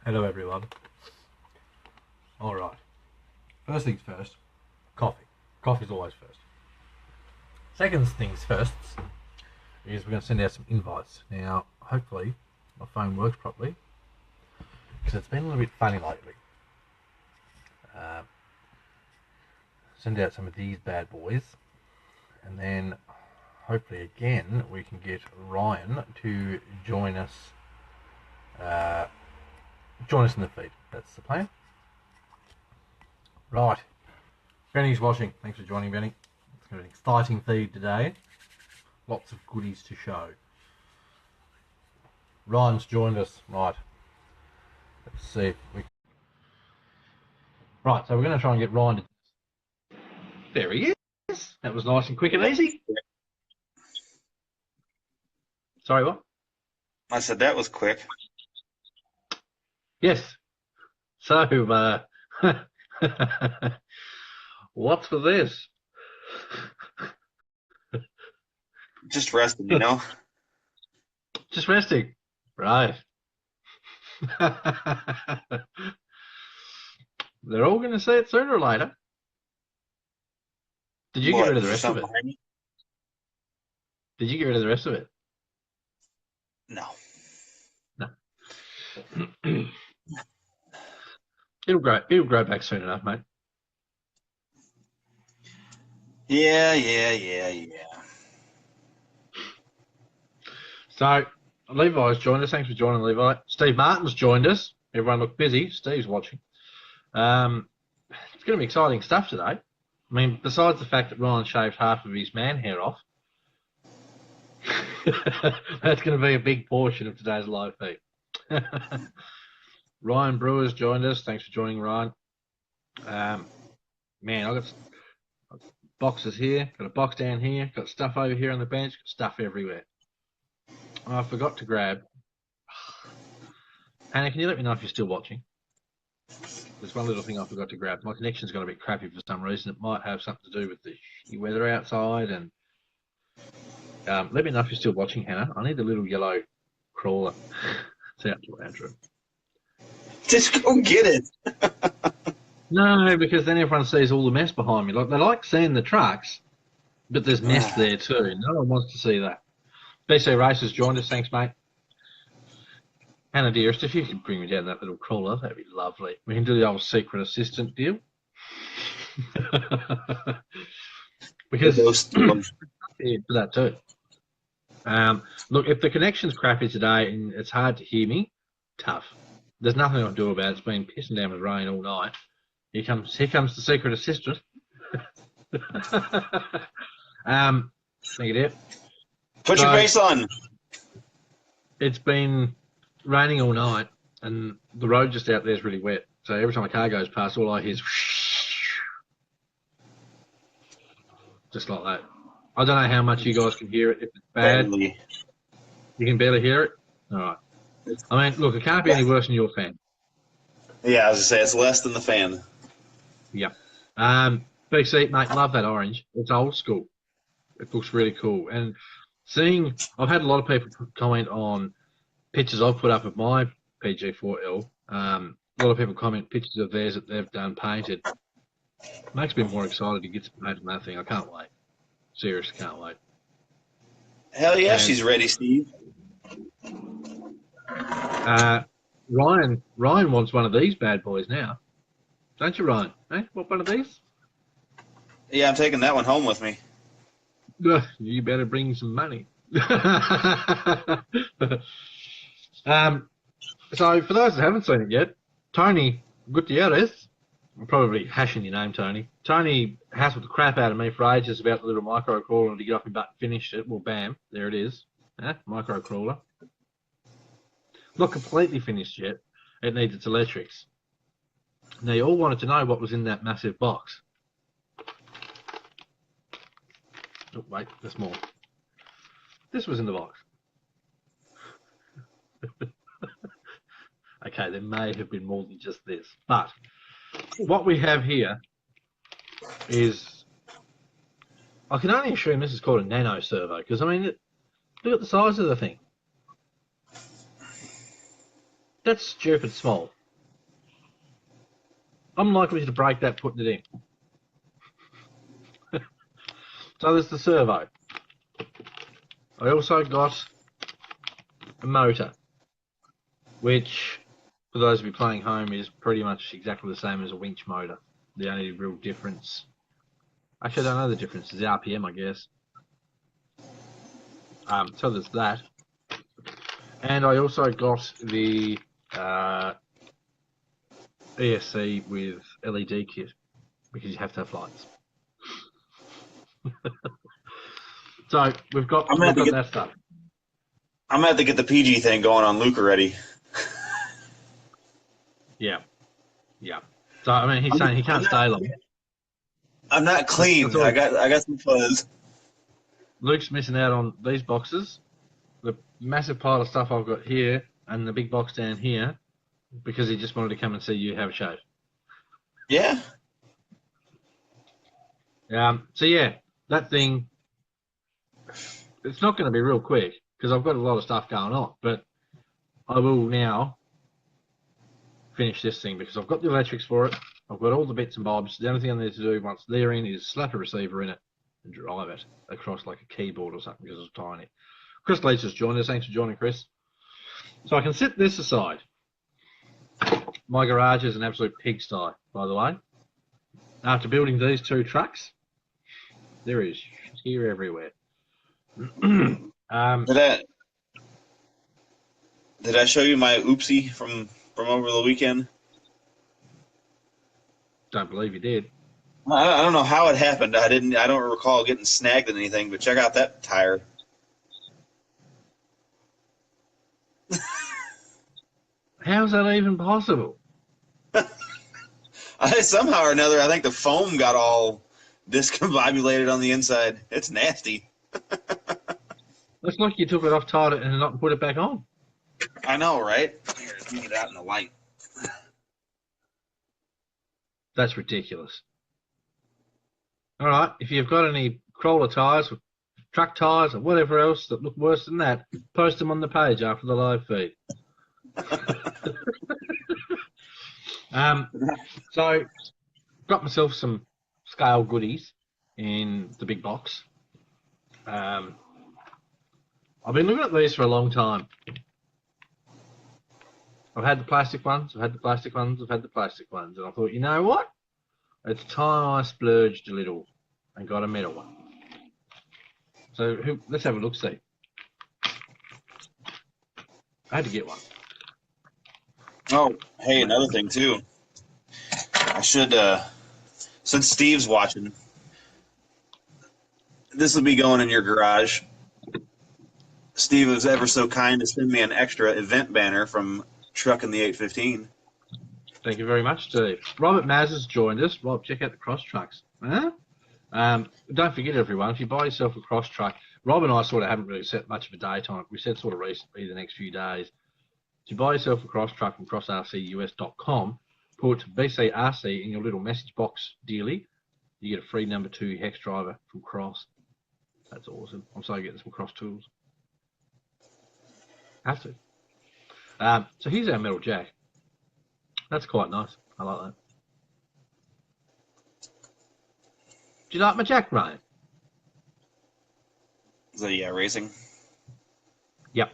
Hello everyone. Alright, first things first, coffee. Coffee's always first. Second things first is we're going to send out some invites. Now, hopefully my phone works properly, because it's been a little bit funny lately. Send out some of these bad boys, and then hopefully again we can get Ryan to join us in the feed. That's the plan. Right. Benny's watching. Thanks for joining, Benny. It's going to be an exciting feed today. Lots of goodies to show. Ryan's joined us. Right. Let's see if we... Right, so we're going to try and get Ryan to... There he is. That was nice and quick and easy. Sorry, what? I said that was quick. Yes. So, what's for this? Just resting, you know? Just resting. Right. They're all going to see it sooner or later. Did you get rid of the rest of it? Did you get rid of the rest of it? No. No. It'll grow back soon enough, mate. Yeah. So, Levi's joined us. Thanks for joining, Levi. Steve Martin's joined us. Everyone looked busy. Steve's watching. It's going to be exciting stuff today. I mean, besides the fact that Ryan shaved half of his man hair off, that's going to be a big portion of today's live feed. Ryan Brewer's joined us. Thanks for joining, Ryan. Man, I've got boxes here, got a box down here, got stuff over here on the bench, got stuff everywhere. Oh, I forgot to grab. Hannah, can you let me know if you're still watching? There's one little thing I forgot to grab. My connection's got a bit crappy for some reason. It might have something to do with the weather outside. And let me know if you're still watching, Hannah. I need the little yellow crawler. It's out to Andrew. Just go get it. No, because then everyone sees all the mess behind me. Like, they like seeing the trucks, but there's mess there too. No one wants to see that. BCRC has joined us. Thanks, mate. Hannah, dearest, if you could bring me down that little crawler, that'd be lovely. We can do the old secret assistant deal. Because yeah, for that too. Look, if the connection's crappy today and it's hard to hear me, tough. There's nothing I can do about it. It's been pissing down with rain all night. Here comes the secret assistant. Negative. Put your face on. It's been raining all night, and the road just out there is really wet. So every time a car goes past, all I hear is just like that. I don't know how much you guys can hear it. If it's bad, Barely. You can barely hear it. All right. I mean, look, it can't be any worse than your fan. Yeah, I was gonna say it's less than the fan. Yeah. BC, mate, love that orange. It's old school. It looks really cool. And I've had a lot of people comment on pictures I've put up of my PG4L. A lot of people comment pictures of theirs that they've done painted. Makes me more excited to get some paint on that thing. I can't wait. Seriously, can't wait. Hell yeah, she's ready, Steve. Ryan wants one of these bad boys now. Don't you, Ryan? Hey, want one of these? Yeah, I'm taking that one home with me. You better bring some money. So for those that haven't seen it yet, Tony Gutierrez, I'm probably hashing your name, Tony. Tony hassled the crap out of me for ages about the little micro crawler to get off my butt and finished it. Well, bam, there it is. Micro crawler. Not completely finished yet. It needs its electrics. Now, you all wanted to know what was in that massive box. Oh, wait, there's more. This was in the box. Okay, there may have been more than just this. But what we have here is, I can only assume this is called a nano servo, because, I mean, look at the size of the thing. That's stupid small. I'm likely to break that putting it in. So there's the servo. I also got a motor, which, for those of you playing home, is pretty much exactly the same as a winch motor. The only real difference, actually I don't know the difference, is the RPM, I guess. So there's that. And I also got the ESC with LED kit, because you have to have lights. So we've got that stuff. I'm gonna have to get the PG thing going on Luke already. Yeah. So I mean, he's saying he can't stay long. I'm not clean. I got some fuzz. Luke's missing out on these boxes, the massive pile of stuff I've got here, and the big box down here, because he just wanted to come and see you have a shave. Yeah. So yeah, that thing, it's not going to be real quick because I've got a lot of stuff going on, but I will now finish this thing because I've got the electrics for it. I've got all the bits and bobs. The only thing I need to do once they're in is slap a receiver in it and drive it across like a keyboard or something because it's tiny. Chris Leach has joined us. Thanks for joining, Chris. So I can set this aside. My garage is an absolute pigsty, by the way. After building these two trucks, there is here everywhere. Did I show you my oopsie from over the weekend? Don't believe you did. I don't know how it happened. I don't recall getting snagged in anything, but check out that tire. How's that even possible? Somehow or another, I think the foam got all discombobulated on the inside. It's nasty. Looks like you took it off, tied it, and not put it back on. I know, right? Here, let me get out in the light. That's ridiculous. All right, if you've got any crawler tyres, or truck tyres, or whatever else that look worse than that, post them on the page after the live feed. So, got myself some scale goodies in the big box. I've been looking at these for a long time. I've had the plastic ones, I've had the plastic ones, I've had the plastic ones, and I thought, you know what? It's time I splurged a little and got a metal one. So let's have a look, see. I had to get one. Oh, hey, another thing too. I should, since Steve's watching, this will be going in your garage. Steve was ever so kind to send me an extra event banner from Trucking the 815. Thank you very much, Steve. Robert Maz has joined us. Rob, check out the cross trucks. Huh? Don't forget, everyone, if you buy yourself a cross truck, Rob and I sort of haven't really set much of a date on it. We said sort of recently the next few days. If you buy yourself a cross truck from crossrcus.com, put BCRC in your little message box dearly. You get a free number 2 hex driver from Cross. That's awesome. I'm sorry getting some cross tools. Have to. So here's our metal jack. That's quite nice. I like that. Do you like my jack, Ryan? The racing. Yep.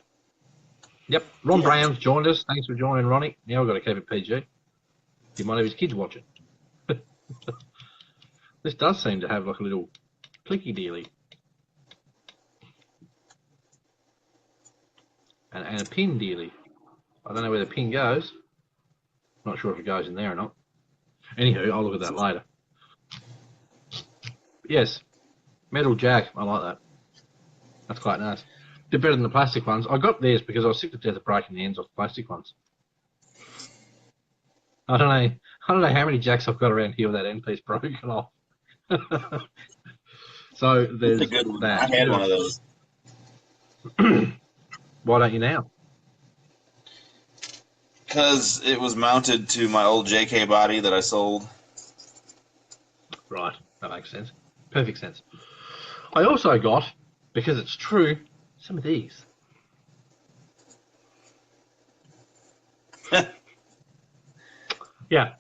Ron Brown's joined us. Thanks for joining, Ronnie. Now we've got to keep it PG. He might have his kids watching. This does seem to have like a little clicky dealy. And a pin dealy. I don't know where the pin goes. Not sure if it goes in there or not. Anywho, I'll look at that later. Yes, metal jack. I like that. That's quite nice. They're better than the plastic ones. I got these because I was sick to death of breaking the ends off the plastic ones. I don't know how many jacks I've got around here with that end piece broken off. So there's That's a good one. that. I had one of those. Why don't you now? Because it was mounted to my old JK body that I sold. Right, that makes sense. Perfect sense. I also got, because it's true, some of these. Yeah.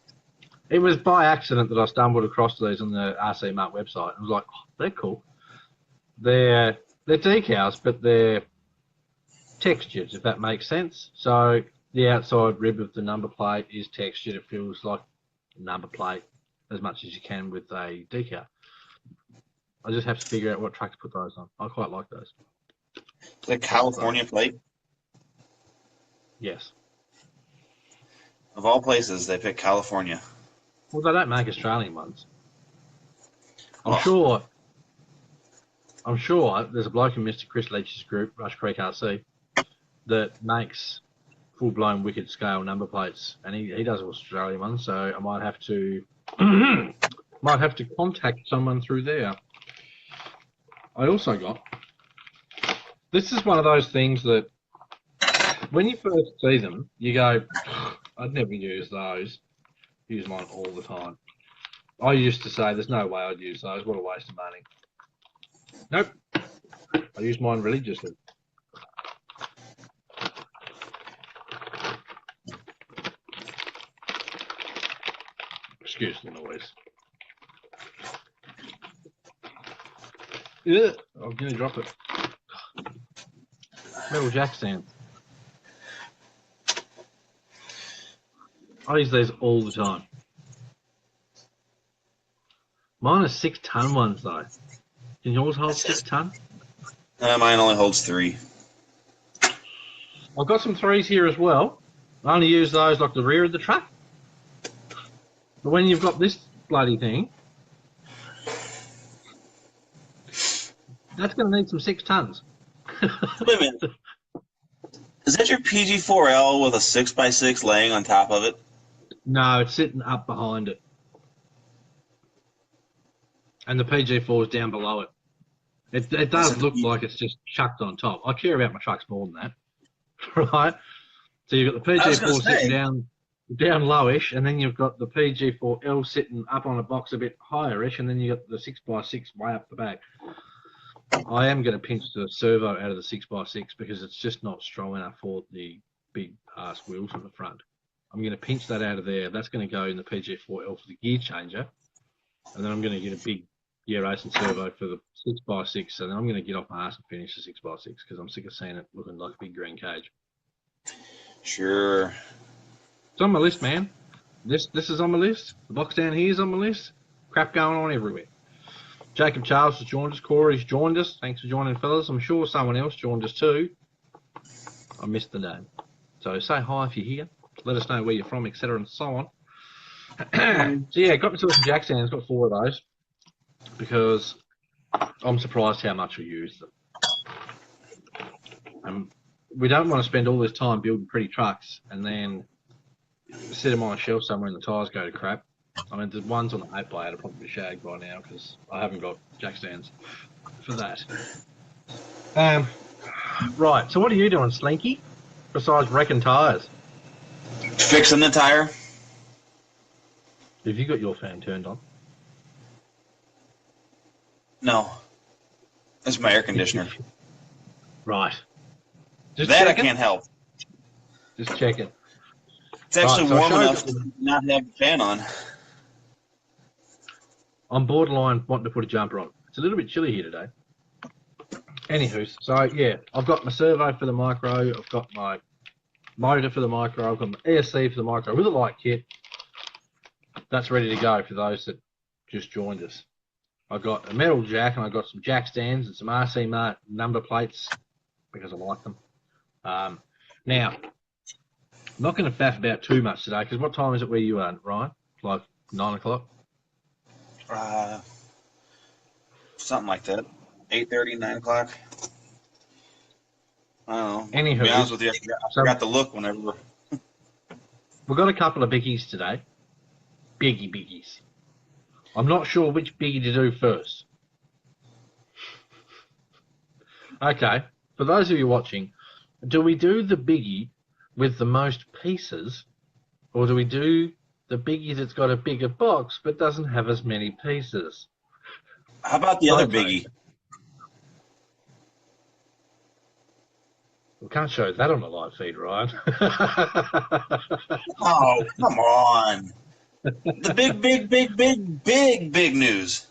It was by accident that I stumbled across these on the RC Mart website. I was like, oh, they're cool. They're decals, but they're textured, if that makes sense. So the outside rib of the number plate is textured. It feels like a number plate as much as you can with a decal. I just have to figure out what track to put those on. I quite like those. The California plate? Yes. Of all places, they pick California. Well, they don't make Australian ones. I'm sure there's a bloke in Mr. Chris Leach's group, Rush Creek RC, that makes full-blown wicked scale number plates, and he does Australian ones. So I might have to contact someone through there. I also got. This is one of those things that when you first see them, you go, I'd never use those. Use mine all the time. I used to say, there's no way I'd use those. What a waste of money. Nope. I use mine religiously. Excuse the noise. Yeah, I'm going to drop it. Metal jack stand. I use these all the time. Mine are 6-ton ones though. Can yours hold 6 ton? Mine only holds 3. I've got some 3s here as well. I only use those like the rear of the truck. But when you've got this bloody thing, that's going to need some 6 tons. Wait a minute. Is that your PG4L with a 6x6 laying on top of it? No, it's sitting up behind it. And the PG4 is down below it. It does look like it's just chucked on top. I care about my trucks more than that. Right? So you've got the PG4 sitting down lowish, and then you've got the PG4L sitting up on a box a bit higher-ish, and then you've got the 6x6 way up the back. I am going to pinch the servo out of the 6x6 because it's just not strong enough for the big ass wheels on the front. I'm going to pinch that out of there. That's going to go in the PG4L for the gear changer. And then I'm going to get a big gear racing servo for the 6x6. And then I'm going to get off my ass and finish the 6x6 because I'm sick of seeing it looking like a big green cage. Sure. It's on my list, man. This is on my list. The box down here is on my list. Crap going on everywhere. Jacob Charles has joined us. Corey's joined us. Thanks for joining, fellas. I'm sure someone else joined us too. I missed the name. So say hi if you're here. Let us know where you're from, etc. and so on. So yeah, got me to some jack stands. Got 4 of those because I'm surprised how much we use them. We don't want to spend all this time building pretty trucks and then set them on a shelf somewhere and the tyres go to crap. I mean, the ones on the 8x8 are probably shagged by now because I haven't got jack stands for that. Right, so what are you doing, Slinky, besides wrecking tyres? Fixing the tire. Have you got your fan turned on? No. That's my air conditioner. Right. Just that checking. I can't help. Just checking. It's actually warm enough that to not have the fan on. I'm borderline wanting to put a jumper on. It's a little bit chilly here today. Anywho, so yeah, I've got my servo for the micro. I've got my motor for the micro. I've got my ESC for the micro with a light kit. That's ready to go for those that just joined us. I've got a metal jack and I've got some jack stands and some RC Mart number plates because I like them. Now, I'm not going to faff about too much today because what time is it where you are, Ryan? Like 9 o'clock? Something like that. 8:30, 9 o'clock. I don't know. Anywho, to be honest with you, I forgot to look whenever. We've got a couple of biggies today. Biggies. I'm not sure which biggie to do first. Okay, for those of you watching, do we do the biggie with the most pieces, or do we do the biggie that's got a bigger box but doesn't have as many pieces? How about the other biggie? We can't show that on the live feed, Ryan. Oh, come on. The big news.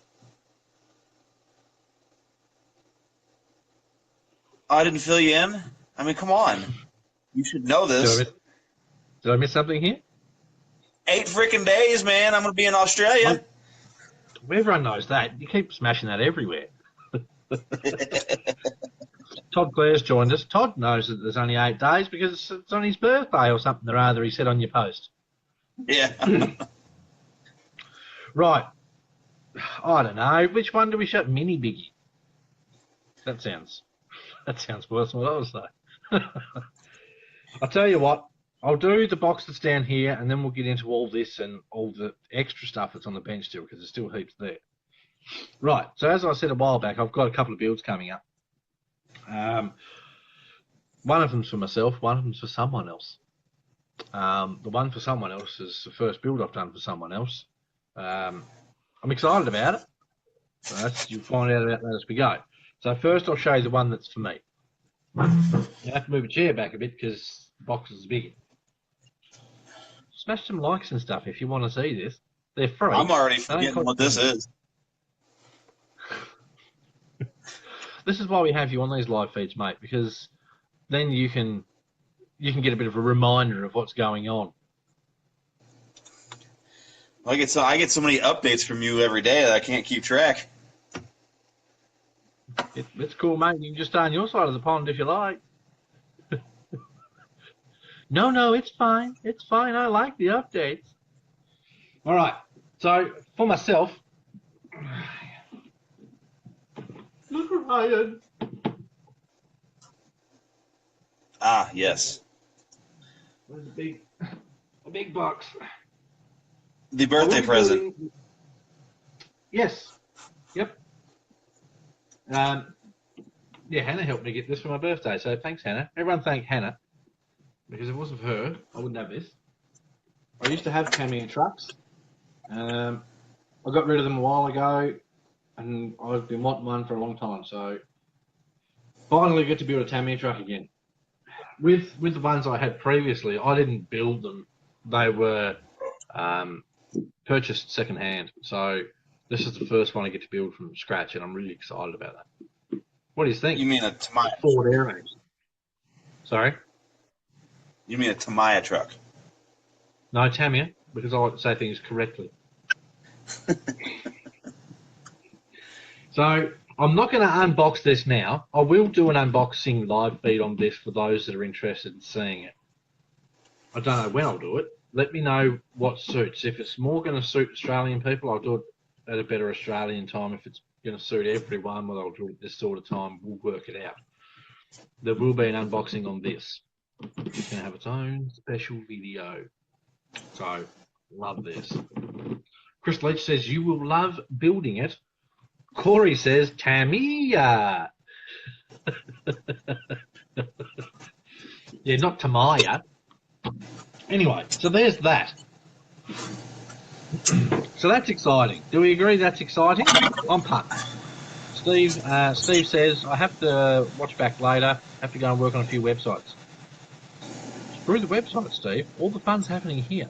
I didn't fill you in? I mean, come on. You should know this. Did I miss something here? 8 freaking days, man. I'm going to be in Australia. Everyone knows that. You keep smashing that everywhere. Todd Clare's joined us. Todd knows that there's only 8 days because it's on his birthday or something or other, he said on your post. Yeah. Right. I don't know. Which one do we show? Mini Biggie. That sounds worse than what I was saying. I'll tell you what. I'll do the box that's down here, and then we'll get into all this and all the extra stuff that's on the bench still, because there's still heaps there. Right. So as I said a while back, I've got a couple of builds coming up. One of them's for myself. One of them's for someone else. The one for someone else is the first build I've done for someone else. I'm excited about it. You'll find out about that as we go. So first I'll show you the one that's for me. You have to move a chair back a bit because the box is bigger. Smash some likes and stuff if you want to see this. They're free. I'm already forgetting what this is. This is why we have you on these live feeds, mate, because then you can get a bit of a reminder of what's going on. I get so many updates from you every day that I can't keep track. It's cool, mate. You can just stay on your side of the pond if you like. No, it's fine. It's fine. I like the updates. All right. So for myself, look at Ryan. Ah, yes. There's a big box. The birthday present. Yes. Yep. Yeah, Hannah helped me get this for my birthday, so thanks, Hannah. Everyone thank Hannah, because if it wasn't for her, I wouldn't have this. I used to have Tamiya trucks. I got rid of them a while ago, and I've been wanting one for a long time, so finally get to build a Tamiya truck again. With the ones I had previously, I didn't build them. They were purchased secondhand, so this is the first one I get to build from scratch, and I'm really excited about that. What do you think? You mean a Tamiya? Ford Aero. Sorry? You mean a Tamiya truck? No, Tamiya, because I like to say things correctly. So I'm not going to unbox this now. I will do an unboxing live feed on this for those that are interested in seeing it. I don't know when I'll do it. Let me know what suits. If it's more going to suit Australian people, I'll do it at a better Australian time. If it's going to suit everyone, well, I'll do it this sort of time. We'll work it out. There will be an unboxing on this. It's going to have its own special video. So, love this. Chris Leach says, you will love building it. Corey says, Tamiya. Yeah, not Tamiya. Anyway, so there's that. So that's exciting. Do we agree that's exciting? I'm pumped. Steve says, I have to watch back later. Have to go and work on a few websites. Screw the website, Steve. All the fun's happening here.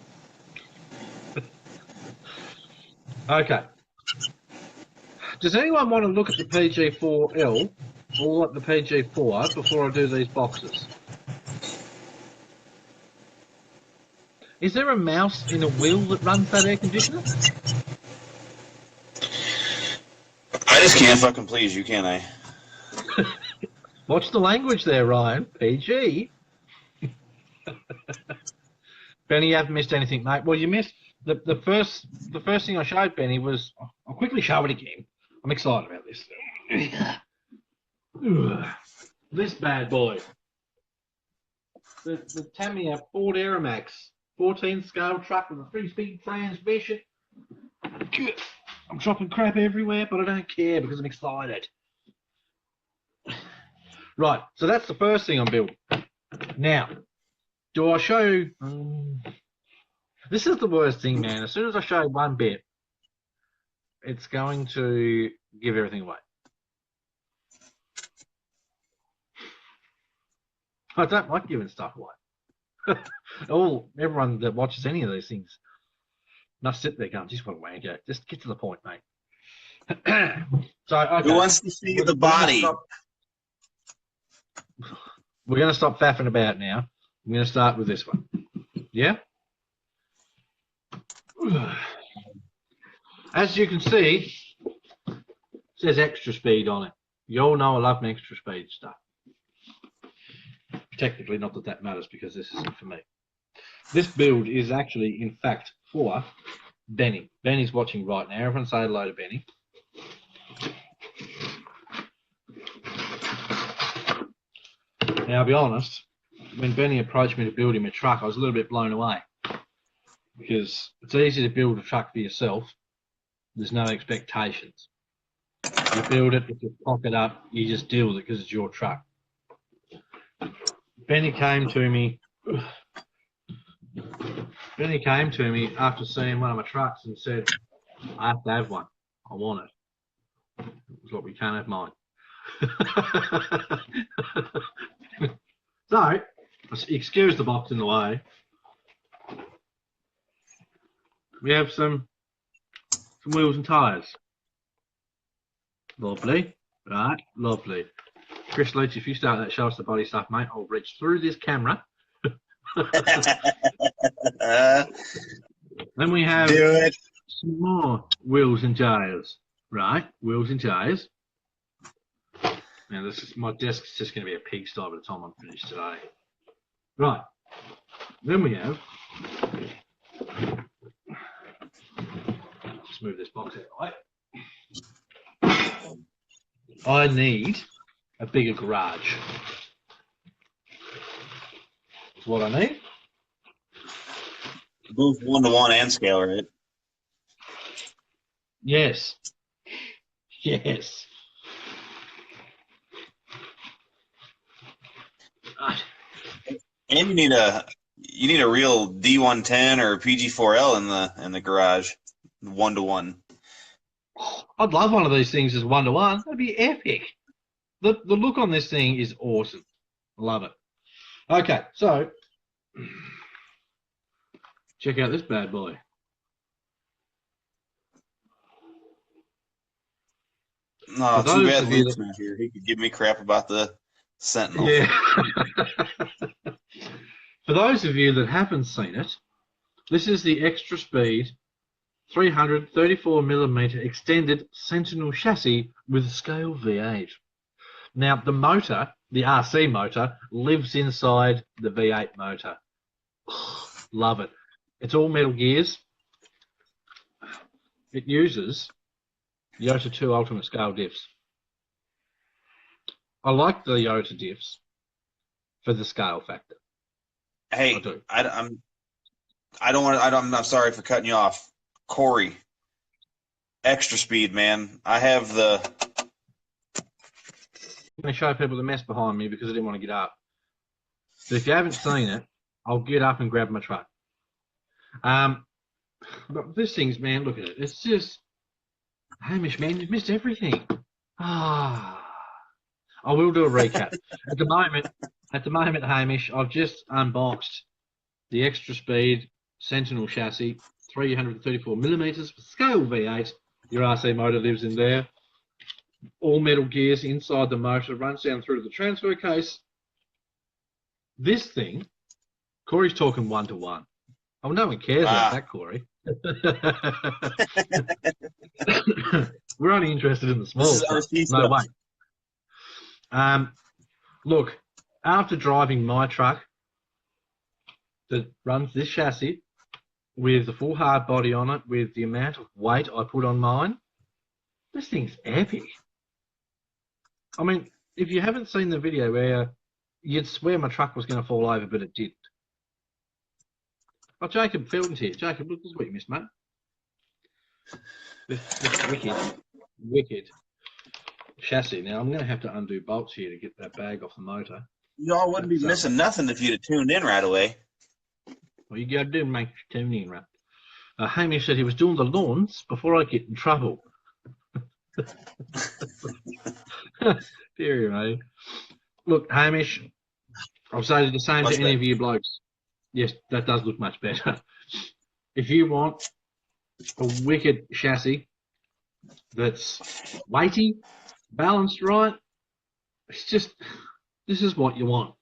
Okay. Does anyone want to look at the PG4L or the PG4 before I do these boxes? Is there a mouse in a wheel that runs that air conditioner? I just can't fucking please you, can I? Watch the language there, Ryan. PG. Benny, you haven't missed anything, mate. Well, you missed the first thing I showed Benny was, I'll quickly show it again. I'm excited about this. This bad boy. The Tamiya Ford Aeromax 14 scale truck with a 3-speed transmission. I'm dropping crap everywhere, but I don't care because I'm excited. Right, so that's the first thing I'm building. Now, do I show you? This is the worst thing, man. As soon as I show you one bit, it's going to give everything away. I don't like giving stuff away. Everyone that watches any of these things must sit there going, just want to wanker. Just get to the point, mate. So, okay. Who wants to see the body? We're going to stop faffing about now. I'm going to start with this one. Yeah? As you can see, it says extra speed on it. You all know I love my extra speed stuff. Technically, not that that matters because this isn't for me. This build is actually, in fact, for Benny. Benny's watching right now. Everyone say hello to Benny. Now, I'll be honest, when Benny approached me to build him a truck, I was a little bit blown away because it's easy to build a truck for yourself. There's no expectations. You build it, if you cock it up, you just deal with it because it's your truck. Benny came to me after seeing one of my trucks and said, I have to have one. I want it. It's what we can't have mine. So, excuse the box in the way. We have some wheels and tyres. Lovely. Right, lovely. Chris Leach, if you start that show us the body stuff, mate, I'll reach through this camera. Then we have some more wheels and tyres. Right, wheels and tyres. Now, my desk's just going to be a pigsty by the time I'm finished today. Right. Then we have... Just move this box out of the way. I need a bigger garage. That's what I need. Both 1-to-1 and scale, right? Yes. Yes. And you need a real D110 or PG4L in the garage, 1-to-1. I'd love one of these things as 1-to-1. That'd be epic. The look on this thing is awesome. Love it. Okay, so check out this bad boy. No, too bad Luke's not here. He could give me crap about the Sentinel. Yeah. For those of you that haven't seen it, this is the extra speed 334mm extended Sentinel chassis with a scale V8. Now, the motor, the RC motor, lives inside the V8 motor. Love it. It's all metal gears. It uses Yota 2 Ultimate Scale diffs. I like the Yota diffs for the scale factor. Hey, I'm sorry for cutting you off. Corey, extra speed, man. I have the... I'm going to show people the mess behind me because I didn't want to get up. So if you haven't seen it, I'll get up and grab my truck. But this thing's, man, look at it. It's just... Hamish, man, you've missed everything. I will do a recap. At the moment, Hamish, I've just unboxed the extra speed Sentinel chassis, 334mm with scale V8. Your RC motor lives in there. All metal gears inside the motor, runs down through to the transfer case. This thing, Corey's talking 1-to-1. Oh, no one cares about that, Corey. We're only interested in the small stuff. No way. Look, after driving my truck that runs this chassis with the full hard body on it, with the amount of weight I put on mine, this thing's epic. I mean, if you haven't seen the video where you'd swear my truck was going to fall over, but it didn't. Oh, Jacob Felton's here. Jacob, look, this is what you missed, mate. This wicked chassis. Now, I'm going to have to undo bolts here to get that bag off the motor. Y'all wouldn't be missing nothing if you'd have tuned in right away. Well, you got to do make tune in, right? Hamish said he was doing the lawns before I get in trouble. Dear, mate. Look, Hamish, I'll say the same Much to any better. of you blokes. Yes, that does look much better. If you want a wicked chassis that's weighty, balanced right, it's just this is what you want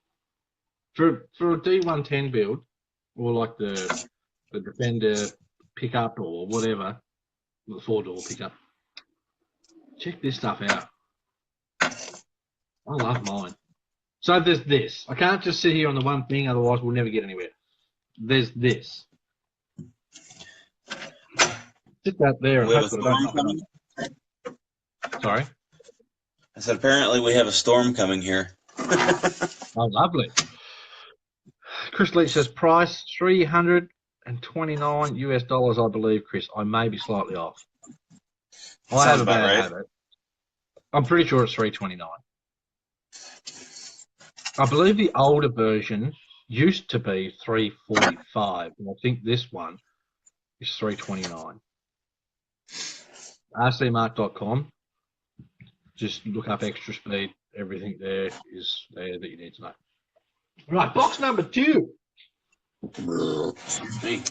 for a D110 build, or like the Defender pickup or whatever, the 4-door pickup. Check this stuff out. I love mine. So there's this. I can't just sit here on the one thing, otherwise we'll never get anywhere. There's this. Sit that there and We have hope a that I don't storm knock it coming. over. Sorry. I said, apparently we have a storm coming here. Oh, lovely. Chris Leach says price $329 US, I believe, Chris. I may be slightly off. That I have sounds a about bad right. habit. I'm pretty sure it's $329. I believe the older version used to be $345, and I think this one is $329. rcmark.com. Just look up extra speed. Everything there is there that you need to know. Right, box number 2. Me.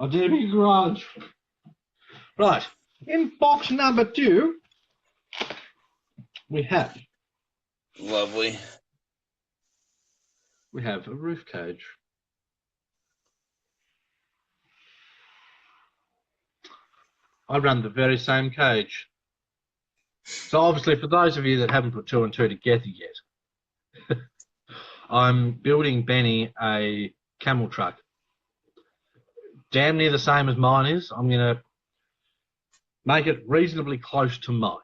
I did a big garage. Right, in box number 2, we have Lovely. a roof cage. I run the very same cage. So obviously, for those of you that haven't put 2 and 2 together yet, I'm building Benny a camel truck. Damn near the same as mine is. I'm going to make it reasonably close to mine.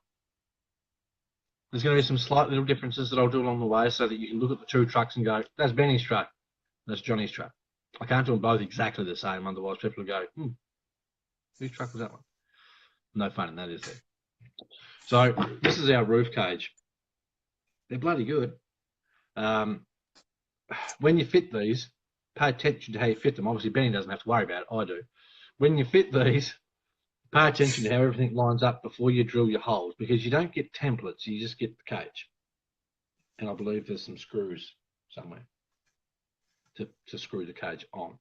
There's going to be some slight little differences that I'll do along the way so that you can look at the 2 trucks and go, that's Benny's truck, that's Johnny's truck. I can't do them both exactly the same, otherwise people will go, whose truck was that one? No fun in that, is there? So this is our roof cage. They're bloody good. When you fit these, pay attention to how you fit them. Obviously, Benny doesn't have to worry about it. I do. When you fit these, pay attention to how everything lines up before you drill your holes, because you don't get templates, you just get the cage. And I believe there's some screws somewhere to screw the cage on.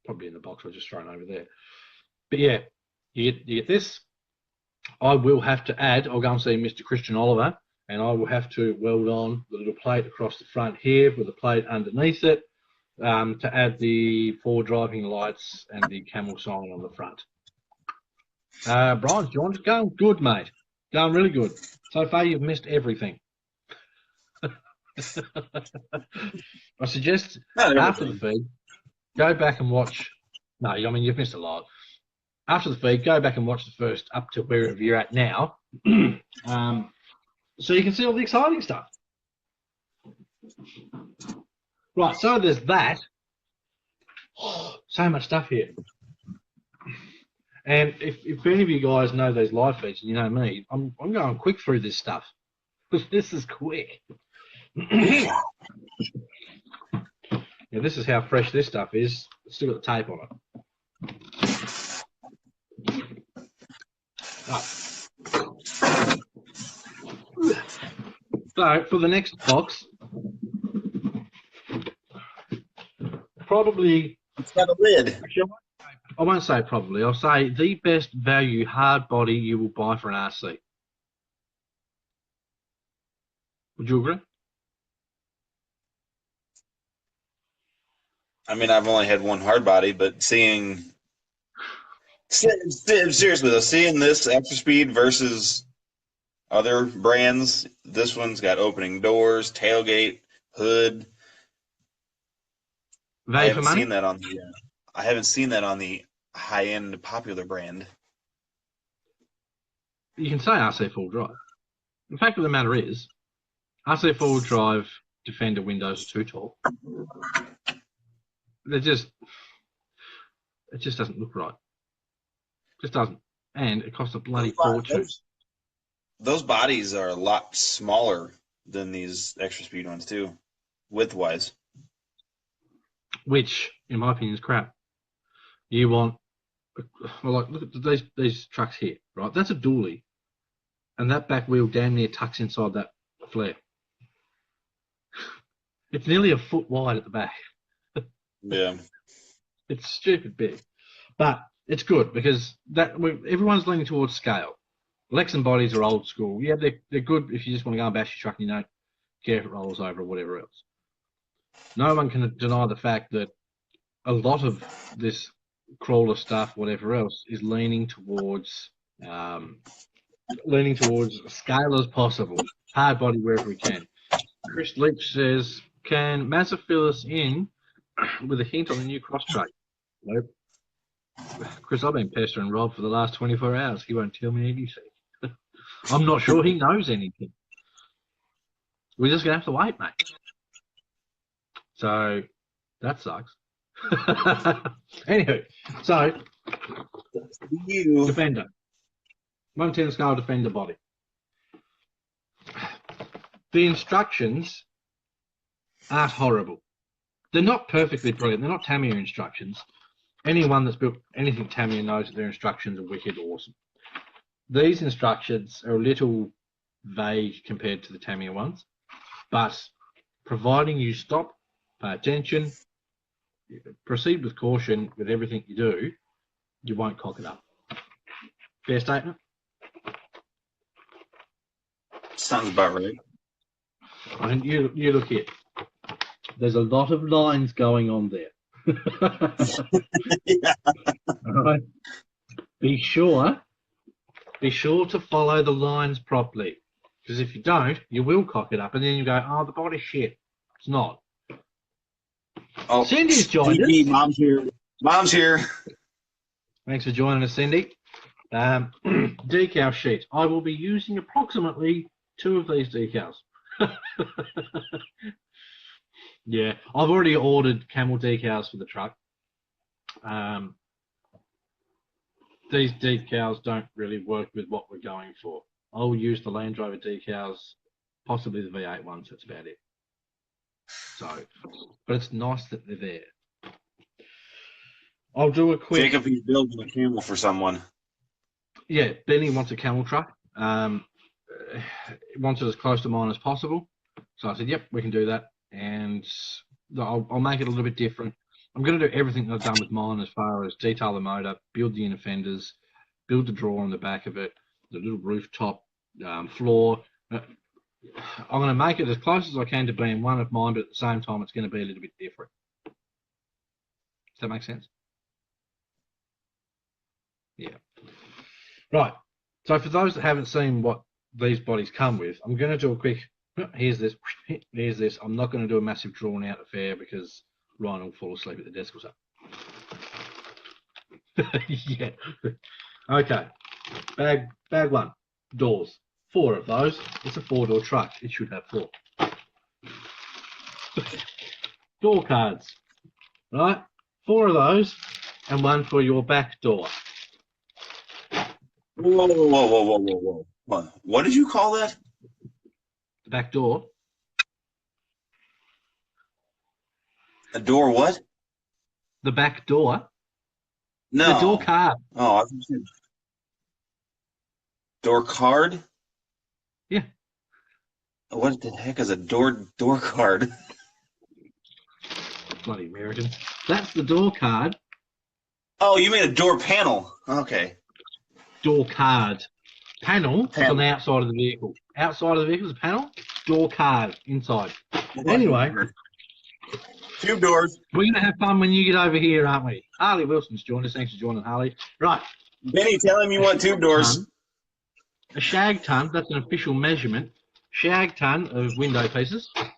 Probably in the box I've just thrown over there. But yeah, you get this. I will have to add, I'll go and see Mr. Christian Oliver, and I will have to weld on the little plate across the front here with a plate underneath it to add the 4 driving lights and the camel sign on the front. Brian, John, going good, mate. Going really good. So far, you've missed everything. I suggest after the feed, go back and watch. No, I mean, you've missed a lot. After the feed, go back and watch the first up to wherever you're at now, so you can see all the exciting stuff. Right, so there's that. So much stuff here. And if any of you guys know those live feeds, and you know me, I'm going quick through this stuff. Because this is quick. Yeah, this is how fresh this stuff is. It's still got the tape on it. Right. So for the next box, probably. It's got a lid. I won't say probably. I'll say the best value hard body you will buy for an RC. Would you agree? I mean, I've only had one hard body, but seriously though, seeing this extra speed versus other brands, this one's got opening doors, tailgate, hood. Value for money? I haven't seen that on the high-end popular brand. You can say RC full drive. The fact of the matter is, RC full drive Defender windows are too tall. It just doesn't look right. Just doesn't. And it costs a bloody fortune. Those bodies are a lot smaller than these extra speed ones too, width-wise. Which, in my opinion, is crap. You want Well, like, look at these trucks here, right? That's a dually, and that back wheel damn near tucks inside that flare. It's nearly a foot wide at the back. Yeah. It's stupid big, but it's good because everyone's leaning towards scale. Lexan bodies are old school. Yeah, they're good if you just want to go and bash your truck and you don't care if it rolls over or whatever else. No one can deny the fact that a lot of this crawler stuff, whatever else, is leaning towards scale as possible, hard body wherever we can. Chris Leach says, "Can Mazza fill us in with a hint on the new cross track?" Nope. Chris, I've been pestering Rob for the last 24 hours. He won't tell me anything. I'm not sure he knows anything. We're just gonna have to wait, mate. So that sucks. Anywho, so Defender. 110 scale Defender body. The instructions aren't horrible. They're not perfectly brilliant. They're not Tamiya instructions. Anyone that's built anything Tamiya knows that their instructions are wicked awesome. These instructions are a little vague compared to the Tamiya ones, but providing you stop, pay attention, proceed with caution with everything you do, you won't cock it up. Fair statement? Sounds about right. And you look here. There's a lot of lines going on there. Yeah. All right. Be sure to follow the lines properly. Because if you don't, you will cock it up and then you go, oh, the body's shit. It's not. Oh, Cindy's joined us. Mom's here. Mom's here. Thanks for joining us, Cindy. Decal sheet. I will be using approximately 2 of these decals. Yeah, I've already ordered camel decals for the truck. These decals don't really work with what we're going for. I'll use the Land Rover decals, possibly the V8 ones. That's about it. So, but it's nice that they're there. I'll do a quick. Jacob, he's building a camel for someone. Yeah, Benny wants a camel truck. Wants it as close to mine as possible. So I said, yep, we can do that. And I'll make it a little bit different. I'm going to do everything that I've done with mine as far as detail the motor, build the inner fenders, build the drawer on the back of it, the little rooftop floor. I'm going to make it as close as I can to being one of mine, but at the same time, it's going to be a little bit different. Does that make sense? Yeah. Right. So for those that haven't seen what these bodies come with, I'm going to do a quick, here's this. I'm not going to do a massive drawn out affair because Ryan will fall asleep at the desk or something. Yeah. Okay. Bag 1. Doors. 4 of those. It's a 4-door truck. It should have 4. Door cards. Right? 4 of those and 1 for your back door. Whoa. What did you call that? The back door. A door what? The back door. No. The door card. Oh, I thought you said door card? Yeah. What the heck is a door card? Bloody Americans. That's the door card. Oh, you mean a door panel. Okay. Door card. Panel is on the outside of the vehicle. Outside of the vehicle is a panel. Door card inside. Anyway. Tube doors. We're going to have fun when you get over here, aren't we? Harley Wilson's joined us. Thanks for joining, Harley. Right. Benny, tell him you want tube doors. A shag ton, that's an official measurement. Shag ton of window pieces. I'm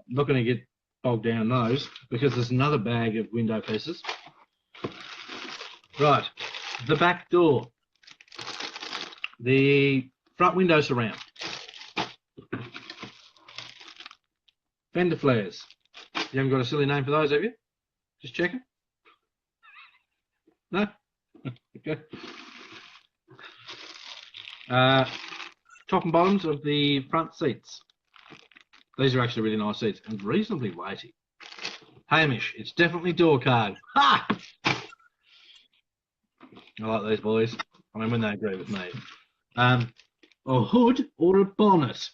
not going to get bogged down those because there's another bag of window pieces. Right. The back door. The front window surround. Fender flares. You haven't got a silly name for those, have you? Just checking. No? Okay. Top and bottoms of the front seats. These are actually really nice seats and reasonably weighty. Hamish, it's definitely door card. Ha! I like these boys. I mean, when they agree with me. A hood or a bonnet?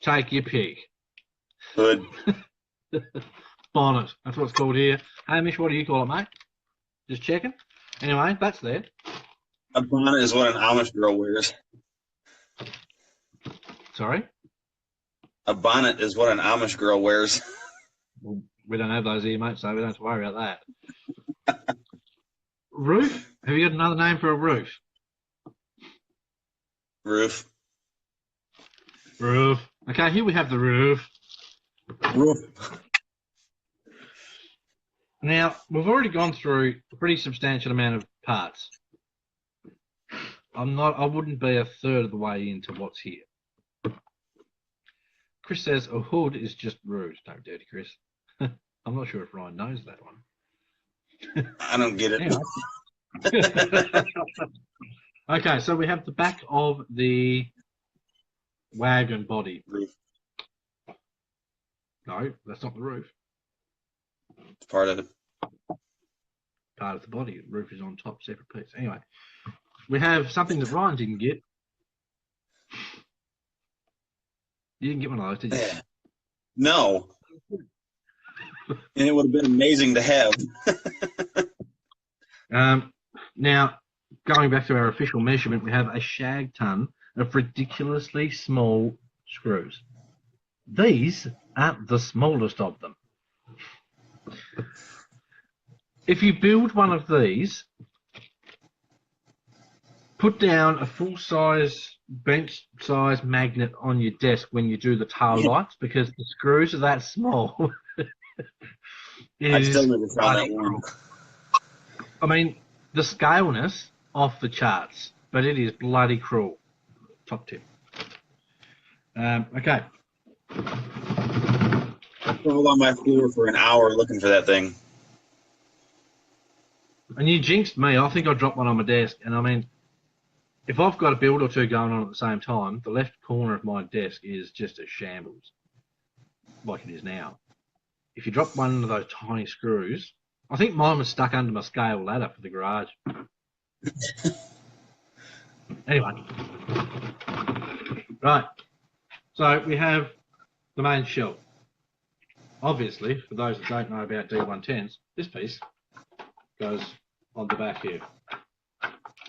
Take your pick. Hood. Bonnet. That's what it's called here. Hamish, what do you call it, mate? Just checking. Anyway, that's there. A bonnet is what an Amish girl wears. Sorry? A bonnet is what an Amish girl wears. Well, we don't have those here, mate, so we don't have to worry about that. Roof? Have you got another name for a roof? Roof. Roof. Okay, here we have the roof. Roof. Now, we've already gone through a pretty substantial amount of parts. I wouldn't be a third of the way into what's here. Chris says a hood is just rude. No, dirty Chris. I'm not sure if Ryan knows that one. I don't get it. Anyway. Okay, so we have the back of the wagon body. Roof. No, that's not the roof. It's part of it. Part of the body. The roof is on top, separate piece. Anyway, we have something that Ryan didn't get. You didn't get one of those, did you? No. And it would have been amazing to have. Now, going back to our official measurement, we have a shag ton of ridiculously small screws. These aren't the smallest of them. If you build one of these, put down a full-size, bench-size magnet on your desk when you do the tail lights, because the screws are that small. I still never found that one. I mean, the scaleness off the charts, but it is bloody cruel. Top tip. Okay. I crawled on my floor for an hour looking for that thing. And you jinxed me. I think I dropped one on my desk. And I mean, if I've got a build or two going on at the same time, the left corner of my desk is just a shambles, like it is now. If you drop one of those tiny screws, I think mine was stuck under my scale ladder for the garage. Anyway. Right. So we have the main shelf. Obviously, for those that don't know about D110s, this piece goes on the back here.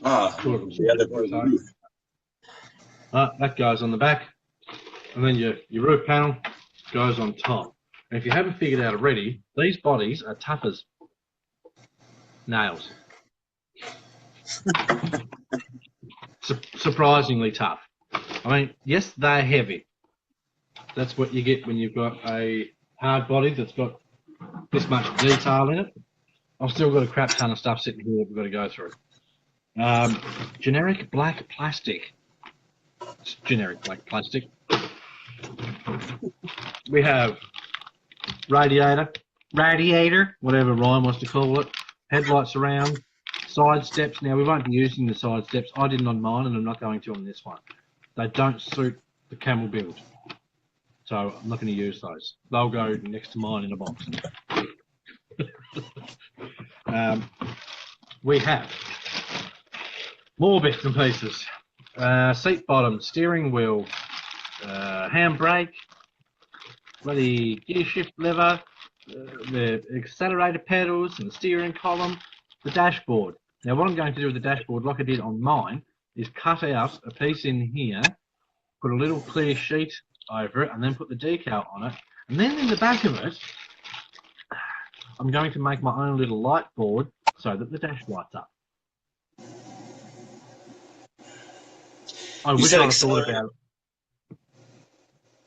The other part of the roof. That goes on the back, and then your roof panel goes on top. And if you haven't figured out already, these bodies are tough as nails. Surprisingly tough. I mean, yes, they're heavy. That's what you get when you've got a hard body that's got this much detail in it. I've still got a crap ton of stuff sitting here that we've got to go through. Generic black plastic. It's generic black plastic. We have radiator, whatever Ryan wants to call it. Headlights around, side steps. Now, we won't be using the side steps. I didn't on mine, and I'm not going to on this one. They don't suit the camel build, so I'm not going to use those. They'll go next to mine in a box. We have more bits and pieces. Seat bottom, steering wheel, handbrake, bloody gear shift lever, the accelerator pedals and the steering column, the dashboard. Now what I'm going to do with the dashboard, like I did on mine, is cut out a piece in here, put a little clear sheet over it, and then put the decal on it. And then in the back of it, I'm going to make my own little light board so that the dash lights up. I wish I'd have thought about it.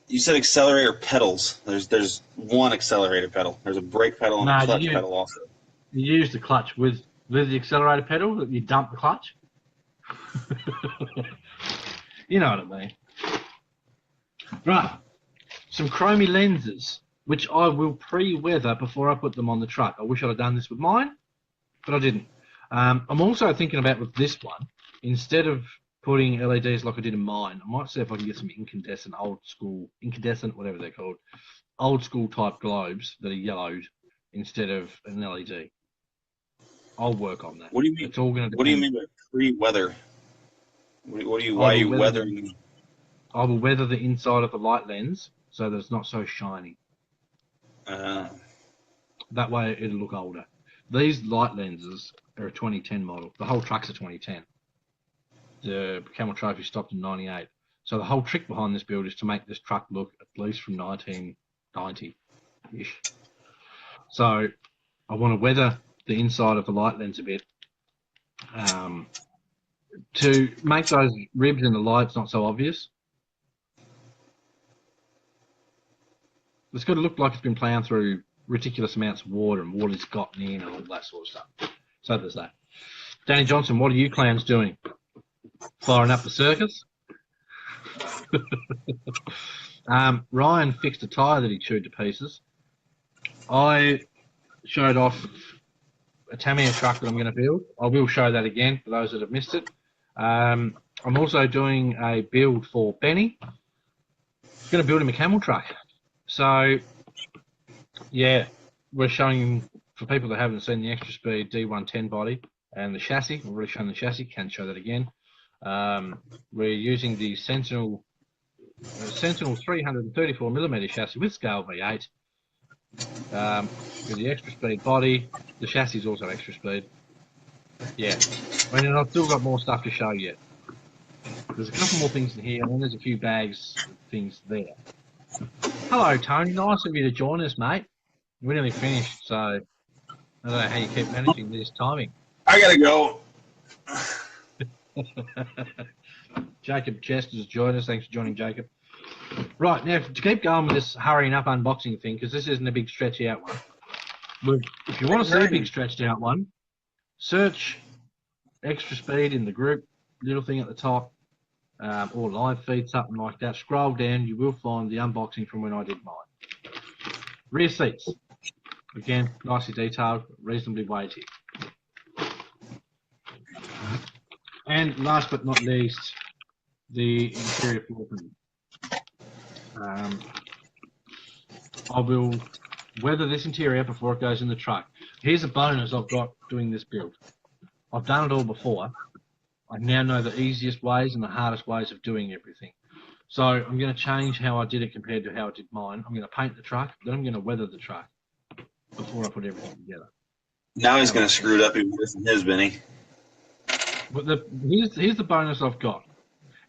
You said accelerator pedals. There's one accelerator pedal. There's a brake pedal and a clutch pedal also. You use the clutch with the accelerator pedal, that you dump the clutch. You know what I mean. Right. Some chromy lenses, which I will pre-weather before I put them on the truck. I wish I'd have done this with mine, but I didn't. I'm also thinking about with this one, instead of putting LEDs like I did in mine, I might see if I can get some incandescent, whatever they're called, old school type globes that are yellowed instead of an LED. I'll work on that. What do you mean? It's all going to What do you depend. mean by pre-weather? What do you? I Why are will you weather weathering? I will weather the inside of the light lens so that it's not so shiny. That way it'll look older. These light lenses are a 2010 model. The whole truck's a 2010. The Camel Trophy stopped in 98. So the whole trick behind this build is to make this truck look at least from 1990-ish. So I want to weather the inside of the light lens a bit to make those ribs in the lights not so obvious. It's got to look like it's been plowing through ridiculous amounts of water and water's gotten in and all that sort of stuff. So there's that. Danny Johnson, what are you clowns doing? Firing up the circus? Ryan fixed a tyre that he chewed to pieces. I showed off a Tamiya truck that I'm going to build. I will show that again for those that have missed it. I'm also doing a build for Benny. I'm going to build him a camel truck. So, yeah, we're showing, for people that haven't seen the Extra Speed D110 body and the chassis, we've already shown the chassis, can't show that again. We're using the Sentinel 334mm chassis with scale V8 with the Extra Speed body. The chassis is also Extra Speed. Yeah, I mean, I've still got more stuff to show yet. There's a couple more things in here, and then there's a few bags of things there. Hello, Tony. Nice of you to join us, mate. We're nearly finished, so I don't know how you keep managing this timing. I gotta go. Jacob Chester's joined us. Thanks for joining, Jacob. Right, now, to keep going with this hurrying up unboxing thing, because this isn't a big stretchy out one. If you want to see a big stretched out one, search Extra Speed in the group, little thing at the top, or live feed, something like that. Scroll down, you will find the unboxing from when I did mine. Rear seats. Again, nicely detailed, reasonably weighty. And last but not least, the interior floor plan. I will weather this interior before it goes in the truck. Here's a bonus I've got doing this build. I've done it all before. I now know the easiest ways and the hardest ways of doing everything. So I'm going to change how I did it compared to how I did mine. I'm going to paint the truck, then I'm going to weather the truck before I put everything together. Now he's going to screw it up even worse than his, Benny. But here's the bonus I've got.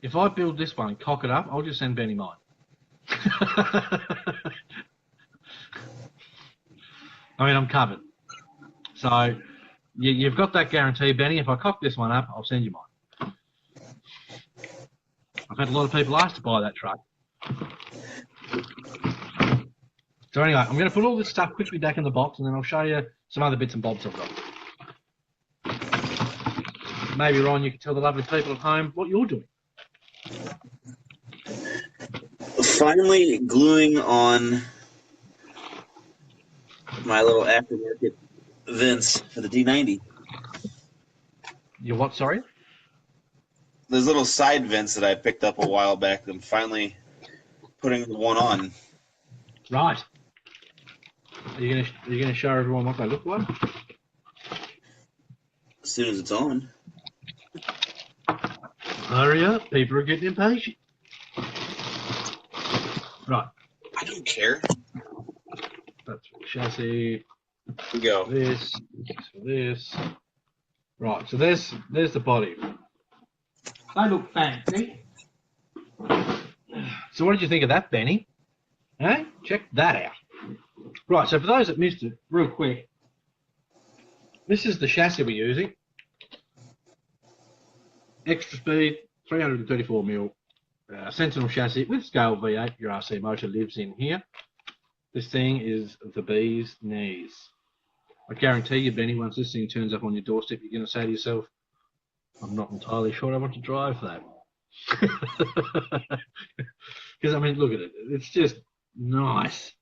If I build this one and cock it up, I'll just send Benny mine. I mean, I'm covered. So you've got that guarantee, Benny. If I cock this one up, I'll send you mine. I've had a lot of people ask to buy that truck. So anyway, I'm going to put all this stuff quickly back in the box, and then I'll show you some other bits and bobs I've got. Maybe, Ron, you can tell the lovely people at home what you're doing. Finally gluing on my little aftermarket vents for the D90. Your what, sorry? Those little side vents that I picked up a while back, I'm finally putting the one on. Right. Are you gonna show everyone what they look like? As soon as it's on. Hurry up, people are getting impatient. Right. I don't care. That's for the chassis. Here we go. This is for this. Right, so there's the body. They look fancy. So what did you think of that, Benny? Hey, check that out. Right, so for those that missed it, real quick, this is the chassis we're using. Extra Speed, 334mm Sentinel chassis with scale V8. Your RC motor lives in here. This thing is the bee's knees. I guarantee you, Benny, once this thing turns up on your doorstep, you're going to say to yourself, I'm not entirely sure I want to drive that. Because, I mean, look at it. It's just nice.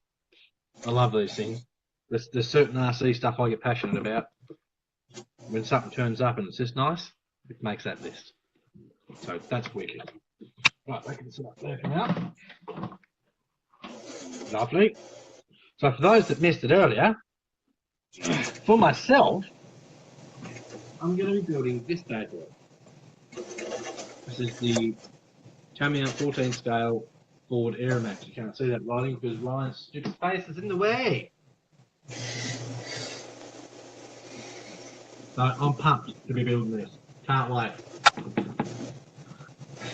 I love these things. There's certain RC stuff I get passionate about. When something turns up and it's just nice, it makes that list. So that's wicked. Right, back in the out. Lovely. So for those that missed it earlier, for myself, I'm going to be building this bad boy. This is the coming out 14 scale Ford Aeromax. You can't see that lighting because Ryan's stupid face is in the way. So I'm pumped to be building this. Can't wait.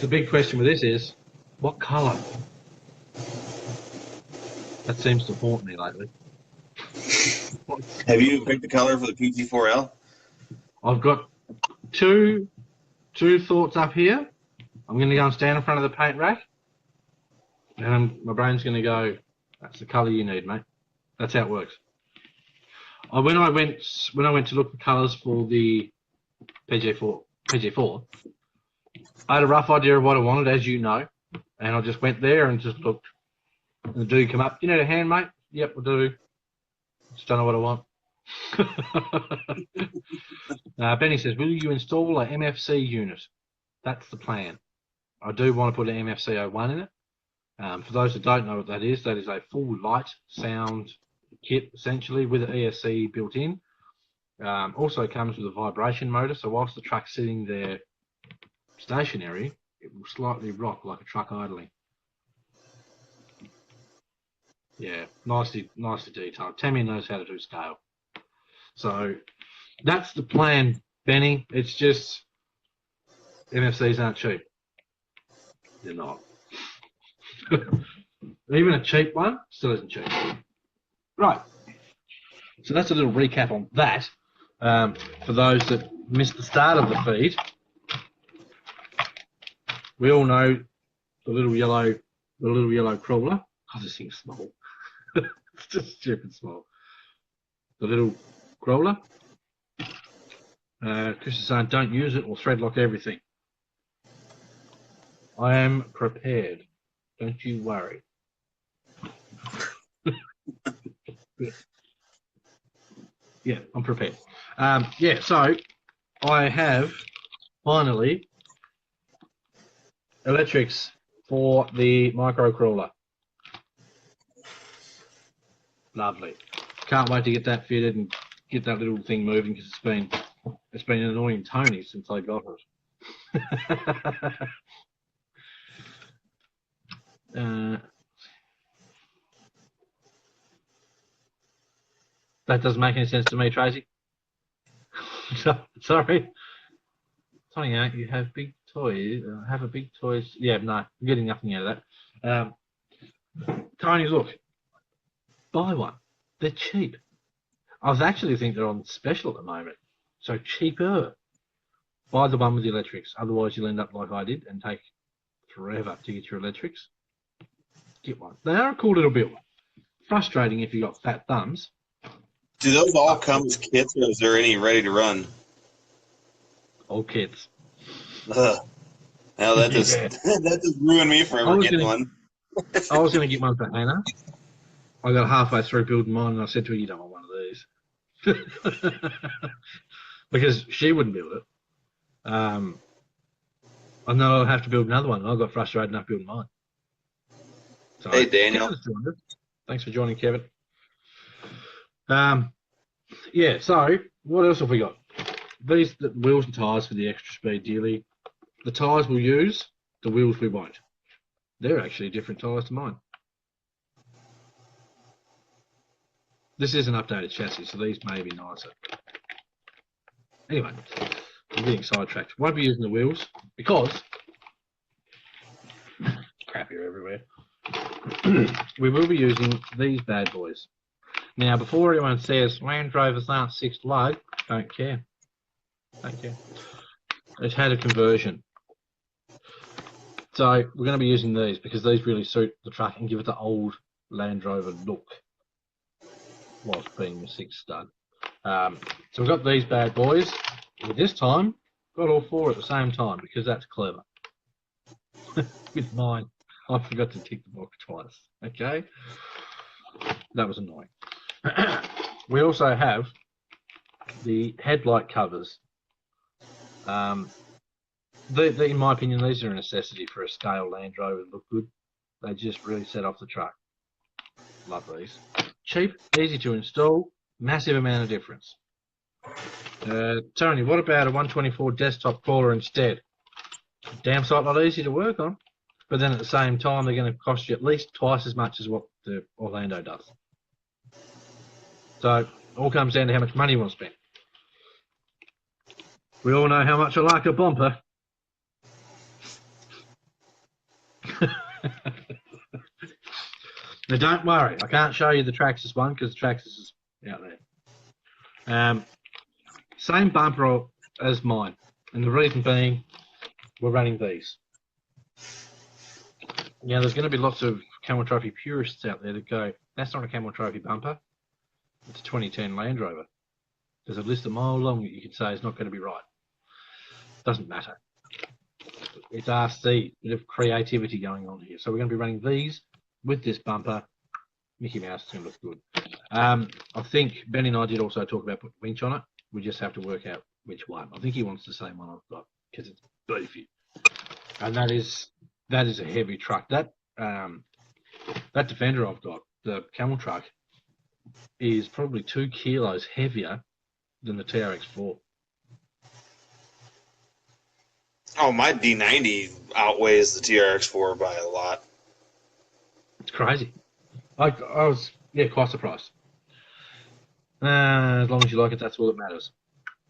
The big question with this is, what colour? That seems to haunt me lately. Have you picked the color for the PT4L? I've got two thoughts up here. I'm going to go and stand in front of the paint rack, and my brain's going to go, that's the colour you need, mate. That's how it works. When I went to look for colours for the PG4, I had a rough idea of what I wanted, as you know, and I just went there and just looked. And the dude come up, you need a hand, mate? Yep, I do. Just don't know what I want. Benny says, will you install a MFC unit? That's the plan. I do want to put an MFC 01 in it. For those that don't know what that is a full light sound kit, essentially, with an ESC built in. Also comes with a vibration motor, so whilst the truck's sitting there stationary, it will slightly rock like a truck idling. Yeah, nicely detailed. Tammy knows how to do scale. So that's the plan, Benny. It's just MFCs aren't cheap. They're not. Even a cheap one still isn't cheap. Right. So that's a little recap on that. For those that missed the start of the feed, we all know the little yellow crawler. Oh, this thing's small. It's just stupid small. The little crawler. Chris is saying, don't use it or thread lock everything. I am prepared. Don't you worry. Yeah, I'm prepared. So I have finally electrics for the micro crawler. Lovely. Can't wait to get that fitted and get that little thing moving because it's been annoying Tony since I got it. That doesn't make any sense to me, Tracy. Sorry. Tony, you have big toys. Have a big toys. Yeah, no, I'm getting nothing out of that. Tony, look. Buy one. They're cheap. I actually think they're on special at the moment. So cheaper. Buy the one with the electrics. Otherwise, you'll end up like I did and take forever to get your electrics. Get one. They are a cool little build. Frustrating if you've got fat thumbs. Do those all come as kits, or is there any ready to run? All kits. Ugh. Now that just that just ruined me for ever getting one. I was going to get one for Hannah. I got halfway through building mine, and I said to her, "You don't want one of these," because she wouldn't build it. I know I'll have to build another one. I got frustrated enough building mine. So, hey, Daniel. Thanks for joining, Kevin. So what else have we got? These the wheels and tyres for the extra speed dealy. The tyres we'll use, the wheels we won't. They're actually different tyres to mine. This is an updated chassis, so these may be nicer. Anyway, I'm getting sidetracked. Won't be using the wheels because crap here everywhere. We will be using these bad boys. Now, before anyone says Land Rovers aren't 6th lug, don't care. Don't care. It's had a conversion. So we're going to be using these because these really suit the truck and give it the old Land Rover look whilst being the 6th stud. So we've got these bad boys. But this time, got all 4 at the same time because that's clever. With mine, I forgot to tick the box twice. Okay? That was annoying. We also have the headlight covers. In my opinion, these are a necessity for a scale Land Rover to look good. They just really set off the truck. Love these. Cheap, easy to install, massive amount of difference. Tony, what about a 124 desktop crawler instead? Damn sight lot easy to work on, but then at the same time, they're going to cost you at least twice as much as what the Orlando does. So it all comes down to how much money you want to spend. We all know how much I like a bumper. Now, don't worry. I can't show you the Traxxas one because the Traxxas is out there. Same bumper as mine. And the reason being, we're running these. Now, there's going to be lots of Camel Trophy purists out there that go, that's not a Camel Trophy bumper. It's a 2010 Land Rover. There's a list a mile long that you could say is not going to be right. Doesn't matter. It's RC, bit of creativity going on here. So we're going to be running these with this bumper. Mickey Mouse is going to look good. I think Benny and I did also talk about putting winch on it. We just have to work out which one. I think he wants the same one I've got because it's beefy. And that is a heavy truck. That Defender I've got, the camel truck, is probably 2 kilos heavier than the TRX4. Oh, my D90 outweighs the TRX4 by a lot. It's crazy. I was, quite surprised. As long as you like it, that's all that matters.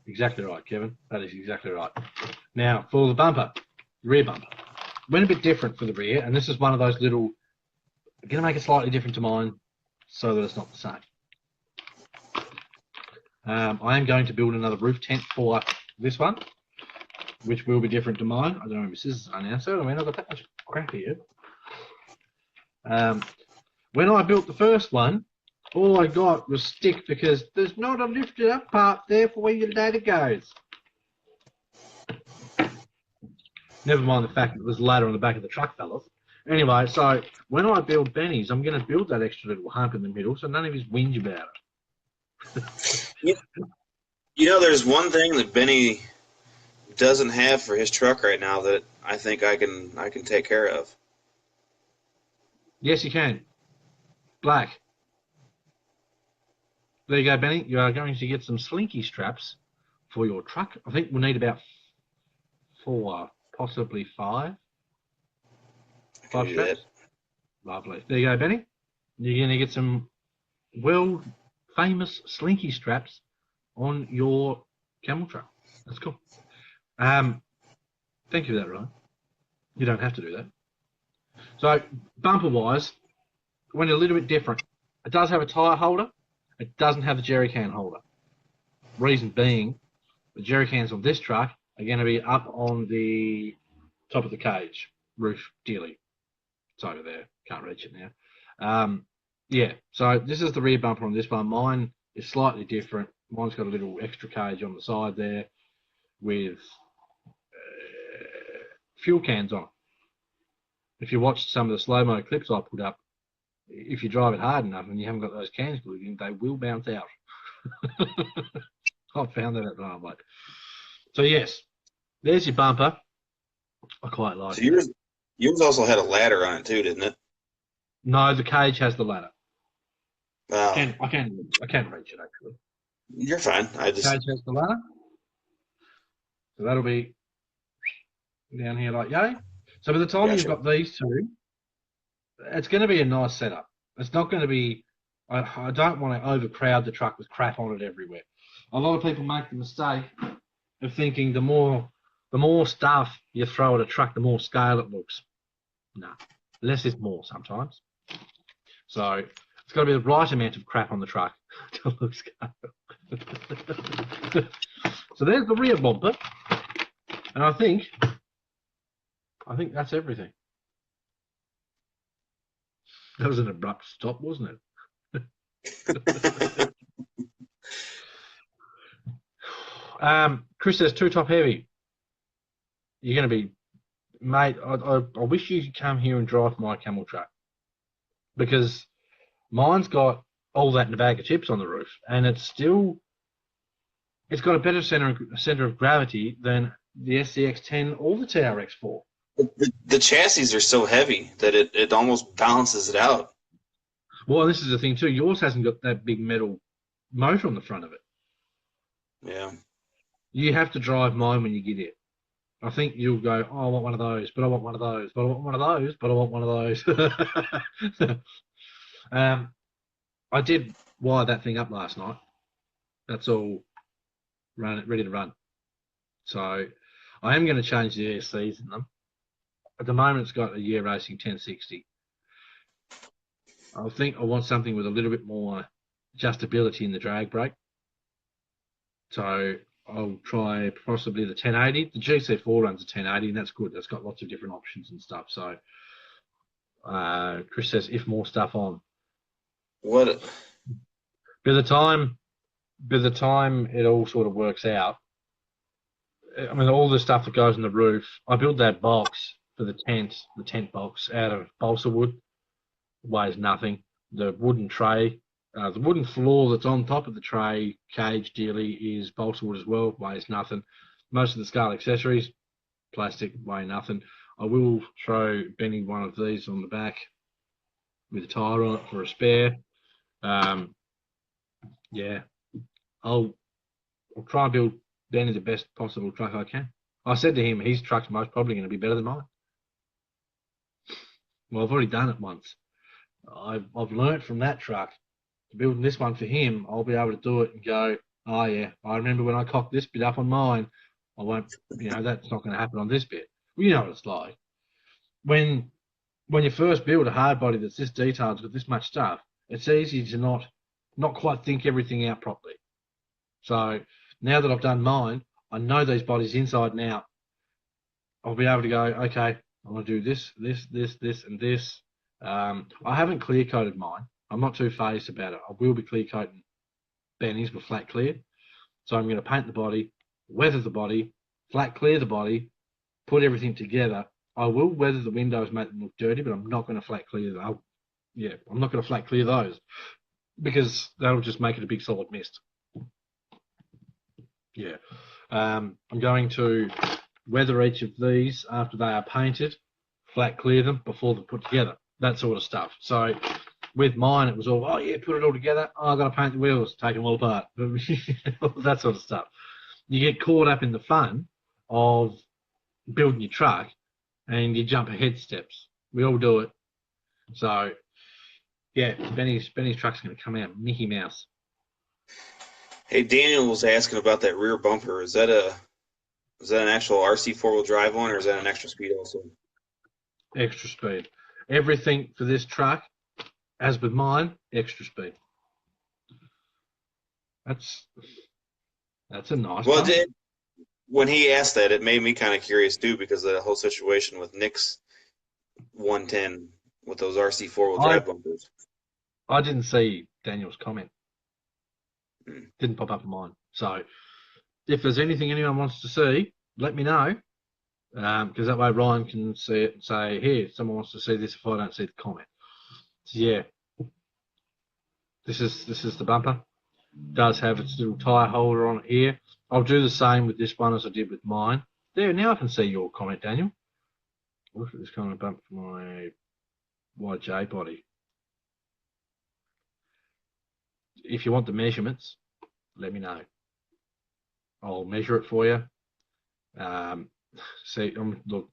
Exactly right, Kevin. That is exactly right. Now, for the bumper, rear bumper. Went a bit different for the rear, and this is one of those little, I'm going to make it slightly different to mine so that it's not the same. I am going to build another roof tent for this one, which will be different to mine. I don't know if this is announced. I mean, I've got that much crap here. When I built the first one, all I got was stick because there's not a lifted up part there for where your ladder goes. Never mind the fact that there's a ladder on the back of the truck, fellas. Anyway, so when I build Benny's, I'm going to build that extra little hump in the middle so none of his whinge about it. You know, there's one thing that Benny doesn't have for his truck right now that I think I can take care of. Yes, you can. Black. There you go, Benny. You are going to get some slinky straps for your truck. I think we'll need about 4, possibly 5. 5 straps. Lovely. There you go, Benny. You're going to get some world famous slinky straps on your camel truck. That's cool. Thank you for that, Ryan. You don't have to do that. So, bumper-wise, went a little bit different. It does have a tyre holder. It doesn't have the jerry can holder. Reason being, the jerry cans on this truck are going to be up on the top of the cage, roof dealy. It's over there. Can't reach it now. Yeah, so this is the rear bumper on this one. Mine is slightly different. Mine's got a little extra cage on the side there with fuel cans on it. If you watch some of the slow-mo clips I put up, if you drive it hard enough and you haven't got those cans glued in, they will bounce out. I found that out the hard way. So yes, there's your bumper. I quite like it. Yours also had a ladder on it too, didn't it? No, the cage has the ladder. Oh. I can reach it actually. You're fine. The cage has the ladder. So that'll be down here like yay. So by the time you've got these two, it's going to be a nice setup. It's not going to be, I don't want to overcrowd the truck with crap on it everywhere. A lot of people make the mistake of thinking the more stuff you throw at a truck, the more scale it looks. No, less is more sometimes. So it's got to be the right amount of crap on the truck to look scale. So there's the rear bumper. And I think that's everything. That was an abrupt stop, wasn't it? Chris says, too top heavy. You're going to be, mate, I wish you could come here and drive my camel truck. Because mine's got all that in a bag of chips on the roof. And it's got a better center of gravity than the SCX-10 or the TRX-4. The chassis are so heavy that it almost balances it out. Well, this is the thing too. Yours hasn't got that big metal motor on the front of it. Yeah. You have to drive mine when you get it. I think you'll go, oh, I want one of those, but I want one of those, but I want one of those, but I want one of those. I did wire that thing up last night. That's all ready to run. So I am going to change the ESCs in them. At the moment, it's got a year racing 1060. I think I want something with a little bit more adjustability in the drag brake. So I'll try possibly the 1080. The GC4 runs a 1080, and that's good. That's got lots of different options and stuff. So Chris says, if more stuff on. What? By the time it all sort of works out, I mean, all the stuff that goes in the roof, I built that box for the tent box out of balsa wood. Weighs nothing. The wooden tray, the wooden floor that's on top of the tray cage dearly is balsa wood as well, weighs nothing. Most of the scale accessories, plastic, weigh nothing. I will throw Benny one of these on the back with a tyre on it for a spare. Yeah, I'll try and build Benny the best possible truck I can. I said to him, his truck's most probably going to be better than mine. Well, I've already done it once. I've learnt from that truck. Building this one for him, I'll be able to do it and go, oh yeah, I remember when I cocked this bit up on mine. I won't, that's not going to happen on this bit. Well, you know what it's like. When you first build a hard body that's this detailed with this much stuff, it's easy to not quite think everything out properly. So now that I've done mine, I know these bodies inside and out. I'll be able to go, okay, I'm going to do this, and this. I haven't clear coated mine. I'm not too phased about it. I will be clear coating Benny's with flat clear. So I'm going to paint the body, weather the body, flat clear the body, put everything together. I will weather the windows, make them look dirty, but I'm not going to flat clear them. I'm not going to flat clear those because that'll just make it a big solid mist. Yeah. I'm going to weather each of these after they are painted, flat clear them before they're put together. That sort of stuff. So with mine, it was all, oh yeah, put it all together. Oh, I've got to paint the wheels, take them all apart. That sort of stuff. You get caught up in the fun of building your truck and you jump ahead steps. We all do it. So yeah, Benny's truck's going to come out Mickey Mouse. Hey, Daniel was asking about that rear bumper. Is that an actual RC four-wheel drive one, or is that an extra speed also? Extra speed. Everything for this truck, as with mine, extra speed. That's a nice one. When he asked that, it made me kind of curious too, because of the whole situation with Nick's 110 with those RC four-wheel drive bumpers. I didn't see Daniel's comment. Didn't pop up on mine. So if there's anything anyone wants to see, let me know. Because that way Ryan can see it and say, here, someone wants to see this if I don't see the comment. So yeah, this is the bumper. It does have its little tyre holder on it here. I'll do the same with this one as I did with mine. There, now I can see your comment, Daniel. Look at this kind of bump for my YJ body. If you want the measurements, let me know. I'll measure it for you. See, look,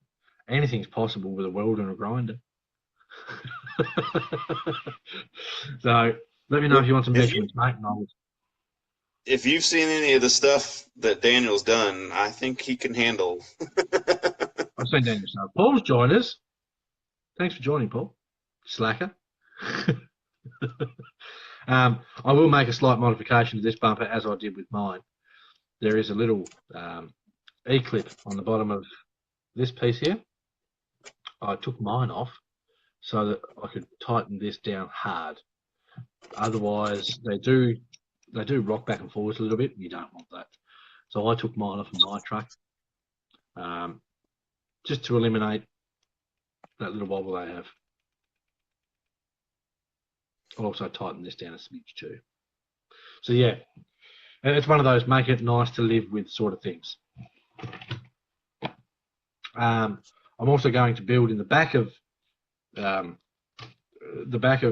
anything's possible with a welder and a grinder. So let me know if you want some measurements, mate. If you've seen any of the stuff that Daniel's done, I think he can handle. I've seen Daniel's stuff. Paul's joined us. Thanks for joining, Paul. Slacker. I will make a slight modification to this bumper as I did with mine. There is a little E-clip on the bottom of this piece here. I took mine off so that I could tighten this down hard. Otherwise, they do rock back and forwards a little bit, and you don't want that. So I took mine off of my truck just to eliminate that little wobble they have. I'll also tighten this down a smidge too. So yeah, it's one of those make it nice to live with sort of things. I'm also going to build in the back of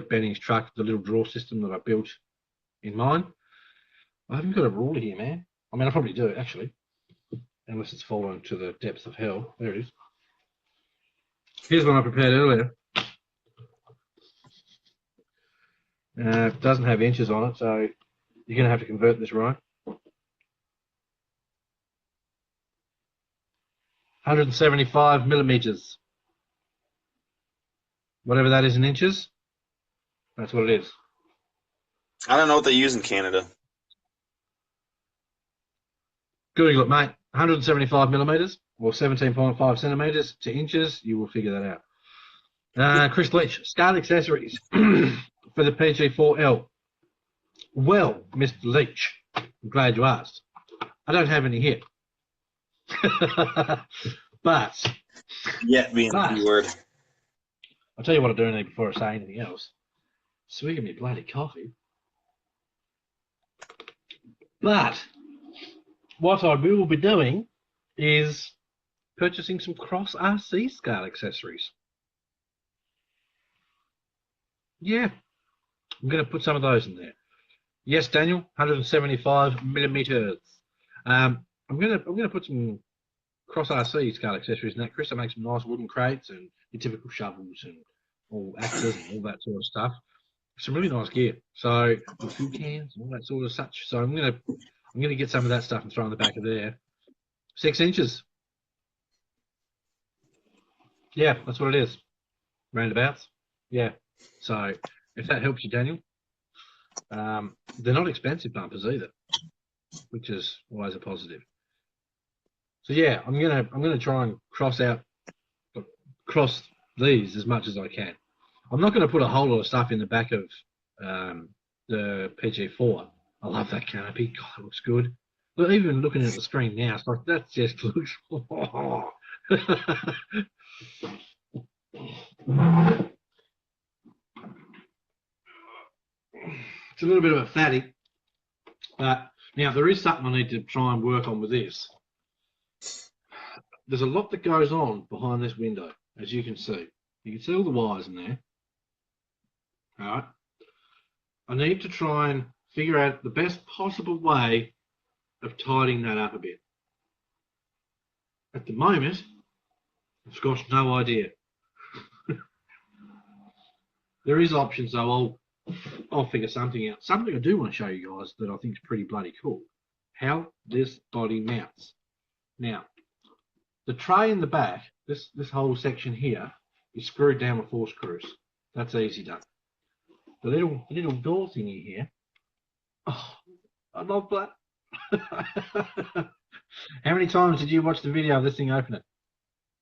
Benny's truck the little drawer system that I built in mine. I haven't got a ruler here, man. I mean, I probably do actually. unless it's fallen to the depths of hell. There it is. Here's one I prepared earlier. It doesn't have inches on it, so you're going to have to convert this, right? 175 millimeters. Whatever that is in inches, that's what it is. I don't know what they use in Canada. Google it, mate. 175 millimeters or 17.5 centimeters to inches. You will figure that out. Chris Leach, scale accessories for the PG4L. Well, Mr. Leach, I'm glad you asked. I don't have any here. But Yet being the key word. I'll tell you what I do need before I say anything else. Swig of me bloody coffee. But what I will be doing is purchasing some cross RC scale accessories. Yeah, I'm going to put some of those in there. Yes, Daniel, 175 millimeters. I'm going to put some cross RC scale accessories in that, Chris. I make some nice wooden crates and your typical shovels and all axes and all that sort of stuff. Some really nice gear. So food cans and all that sort of such. So I'm gonna get some of that stuff and throw in the back of there. 6 inches. Yeah, that's what it is. Roundabouts. Yeah. So if that helps you, Daniel, they're not expensive bumpers either, which is always a positive. So yeah, I'm gonna try and cross these as much as I can. I'm not going to put a whole lot of stuff in the back of the PG4. I love that canopy. God, it looks good. But even looking at the screen now, it's like that just looks. It's a little bit of a fatty, but now there is something I need to try and work on with this. There's a lot that goes on behind this window, as you can see. You can see all the wires in there. All right. I need to try and figure out the best possible way of tidying that up a bit. At the moment, I've got no idea. There is options though. I'll figure something out. Something I do want to show you guys that I think is pretty bloody cool. How this body mounts. Now, the tray in the back, this whole section here, is screwed down with 4 screws. That's easy done. The little door thingy here. Oh, I love that. How many times did you watch the video of this thing opening?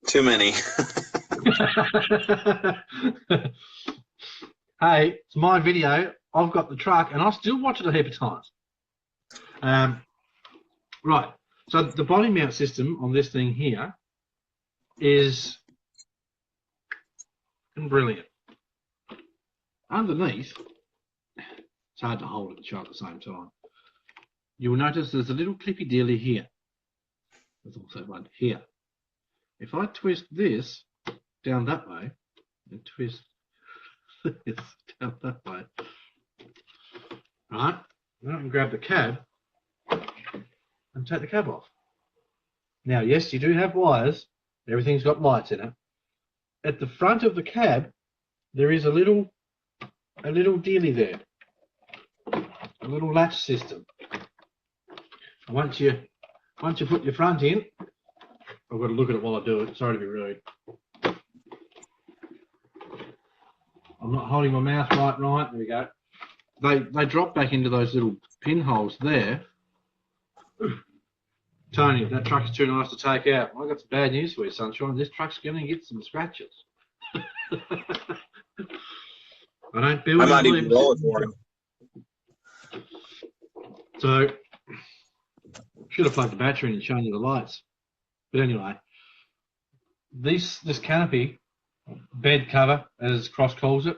Too many. Hey, it's my video. I've got the truck, and I still watch it a heap of times. Right. So the body mount system on this thing here is brilliant. Underneath, it's hard to hold it and show at the same time. You will notice there's a little clippy dealy here. There's also one here. If I twist this down that way and twist this down that way, right, now I can grab the cab and take the cab off. Now, yes, you do have wires. Everything's got lights in it. At the front of the cab, there is a little dealy there, a little latch system. And once you put your front in, I've got to look at it while I do it. Sorry to be rude. I'm not holding my mouth right. There we go. They drop back into those little pinholes there. Tony, that truck's too nice to take out. Well, I've got some bad news for you, sunshine. This truck's going to get some scratches. I don't build. I might even roll it for him. So, should have plugged the battery in and shown you the lights. But anyway, this canopy bed cover, as Cross calls it,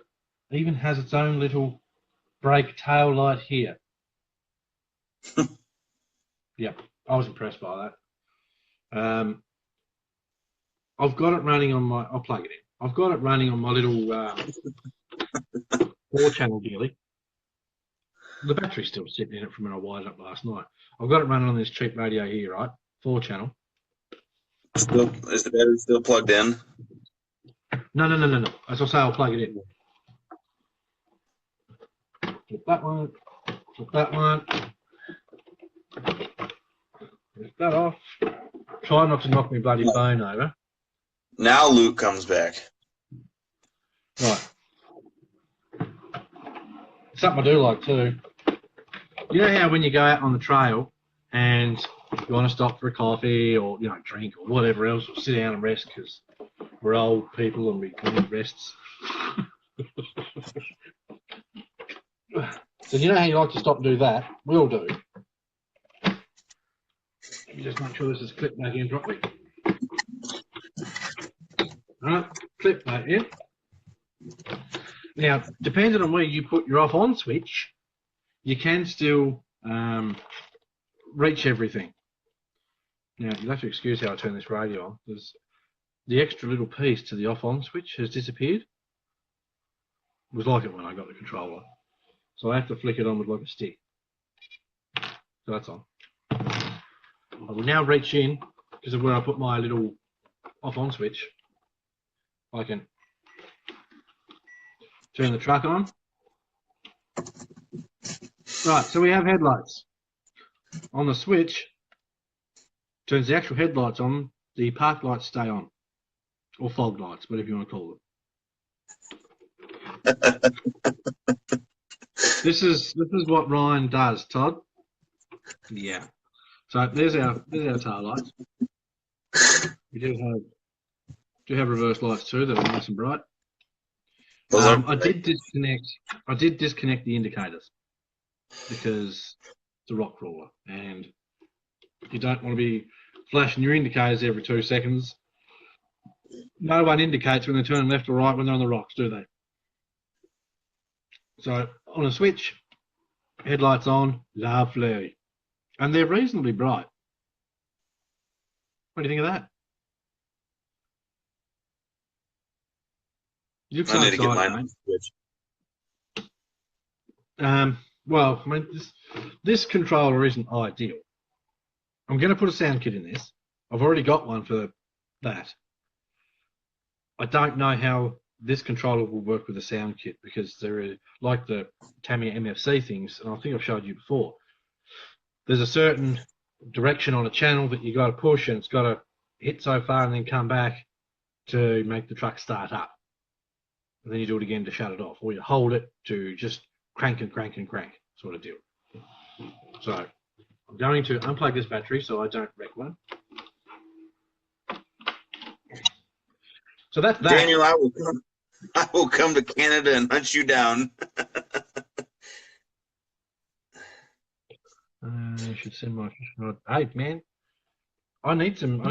even has its own little brake tail light here. Yep, I was impressed by that. I've got it running on my. I'll plug it in. I've got it running on my little 4-channel dealie. The battery's still sitting in it from when I wired it up last night. I've got it running on this cheap radio here, right? 4-channel. Still, is the battery still plugged in? No. As I say, I'll plug it in. Flip that one. Flip that one. Flip that off. Try not to knock my bloody phone over. Now Luke comes back. Right. Something I do like too. You know how when you go out on the trail and you want to stop for a coffee or drink or whatever else, or sit down and rest because we're old people and we need rests. So you know how you like to stop and do that? We'll do. Let me just make sure this is clipped back in properly. Alright, clip that in. Now, depending on where you put your off-on switch, you can still reach everything. Now, you'll have to excuse how I turn this radio on, because the extra little piece to the off-on switch has disappeared. It was like it when I got the controller. So I have to flick it on with like a stick. So that's on. I will now reach in, because of where I put my little off-on switch, I can turn the truck on. Right, so we have headlights. On the switch, turns the actual headlights on, the park lights stay on. Or fog lights, whatever you want to call them. This is what Ryan does, Todd. Yeah. So there's our tail lights. We do have reverse lights too that are nice and bright. I did disconnect the indicators because it's a rock crawler and you don't want to be flashing your indicators every 2 seconds. No one indicates when they're turning left or right when they're on the rocks, do they? So on a switch, headlights on, lovely. And they're reasonably bright. What do you think of that? You look so I need to get excited, mine mate. switch. Well, I mean, this controller isn't ideal. I'm going to put a sound kit in this. I've already got one for that. I don't know how this controller will work with a sound kit because they're like the Tamiya MFC things, and I think I've showed you before. There's a certain direction on a channel that you got to push, and it's got to hit so far and then come back to make the truck start up. And then you do it again to shut it off, or you hold it to just crank and crank and crank sort of deal. So I'm going to unplug this battery so I don't wreck one. So that's that. Daniel, I will come to Canada and hunt you down. I should send my rod. Hey man, I need some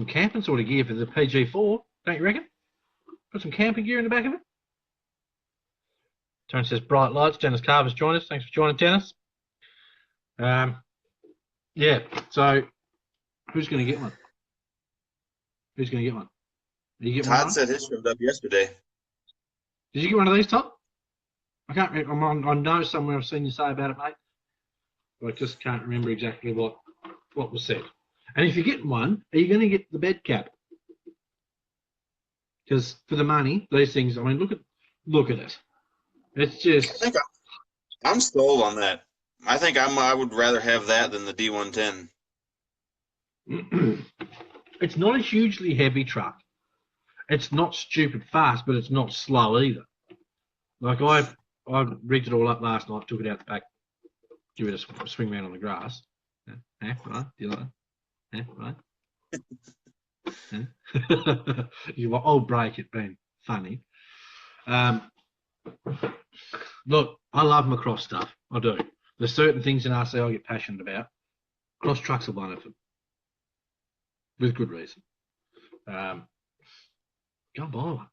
camping sort of gear for the PG4. Don't you reckon? Put some camping gear in the back of it. Tony says bright lights. Dennis Carver's joined us. Thanks for joining, Dennis. Yeah. So who's going to get one? Who's going to get one? Did you get Todd one? said his showed up yesterday. Did you get one of these, Todd? I can't remember. I know somewhere I've seen you say about it, mate. But I just can't remember exactly what was said. And if you get one, are you going to get the bed cap? Because for the money, these things. I mean, look at it. It's just. I think I'm sold on that. I think I would rather have that than the D110. It's not a hugely heavy truck. It's not stupid fast, but it's not slow either. Like I rigged it all up last night, took it out the back, give it a swing round on the grass. Yeah, right, do you like that? Yeah, right. You want old break it being funny. Look, I love my cross stuff. I do. There's certain things in RC I get passionate about. Cross trucks are one of them. With good reason. Go and buy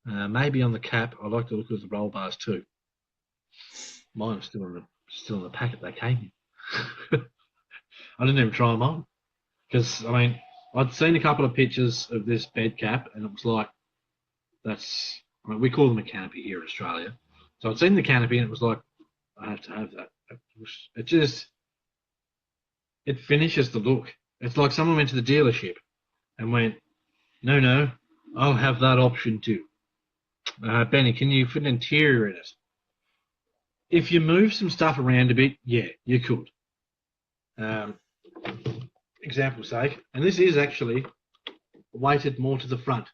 one. Maybe on the cap, I like to look at the roll bars too. Mine are still in the packet they came in. I didn't even try them on because I mean I'd seen a couple of pictures of this bed cap and it was like we call them a canopy here in Australia. So I'd seen the canopy and it was like I have to have that. It finishes the look. It's like someone went to the dealership and went, no, I'll have that option too. Benny, can you fit an interior in it? If you move some stuff around a bit, yeah, you could. Example's sake, and this is actually weighted more to the front.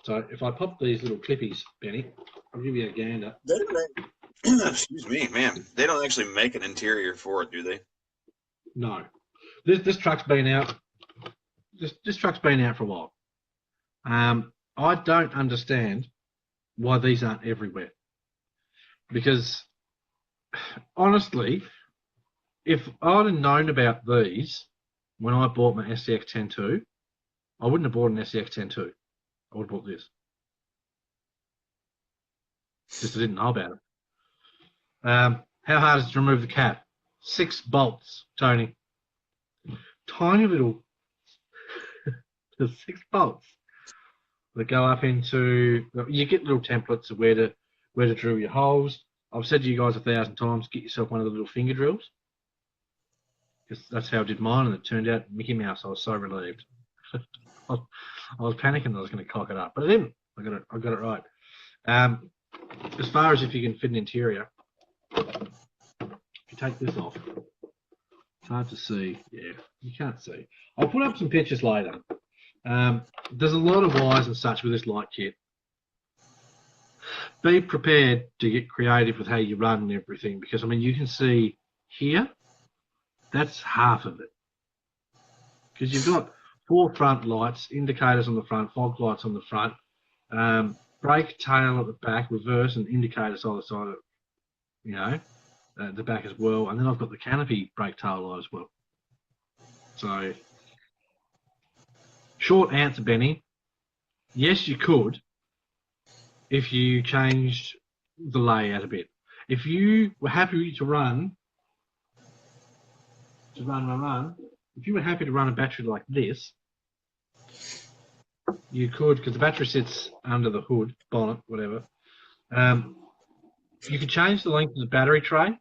So if I pop these little clippies, Benny, I'll give you a gander. Excuse me, man. They don't actually make an interior for it, do they? No. This truck's been out. This truck's been out for a while. I don't understand why these aren't everywhere. Because honestly, if I'd have known about these when I bought my SCX 10.2, I wouldn't have bought an SCX 10.2. I would have bought this. Just I didn't know about it. How hard is it to remove the cap? 6 bolts, Tony. Tiny little 6 bolts that go up into. You get little templates of where to drill your holes. I've said to you guys 1,000 times, get yourself one of the little finger drills. Because that's how I did mine, and it turned out Mickey Mouse. I was so relieved. I was panicking that I was going to cock it up, but I didn't. I got it right. As far as if you can fit an interior, if you take this off, it's hard to see. Yeah, you can't see. I'll put up some pictures later. There's a lot of wires and such with this light kit. Be prepared to get creative with how you run and everything, because I mean you can see here, that's half of it. Because you've got 4 front lights, indicators on the front, fog lights on the front, brake tail at the back, reverse and indicators either side of, the back as well. And then I've got the canopy brake tail light as well. So, short answer, Benny, yes, you could if you changed the layout a bit. If you were happy to run, if you were happy to run a battery like this, you could, because the battery sits under the hood, bonnet, whatever. You could change the length of the battery tray.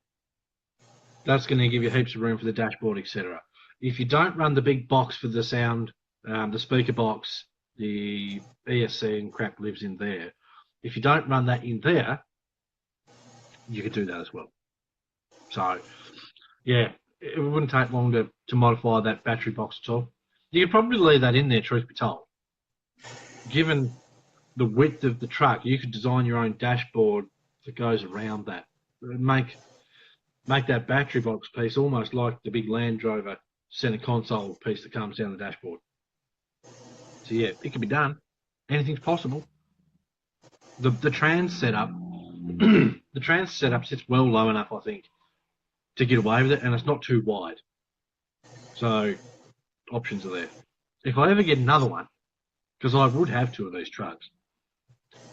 That's going to give you heaps of room for the dashboard, etc. If you don't run the big box for the sound, the speaker box, the ESC and crap lives in there. If you don't run that in there, you could do that as well. So, yeah, it wouldn't take long to modify that battery box at all. You could probably leave that in there, truth be told. Given the width of the truck, you could design your own dashboard that goes around that. Make that battery box piece almost like the big Land Rover center console piece that comes down the dashboard. So yeah, it can be done. Anything's possible. The trans setup, the trans setup sits well low enough, I think, to get away with it, and it's not too wide. So options are there. If I ever get another one, because I would have 2 of these trucks,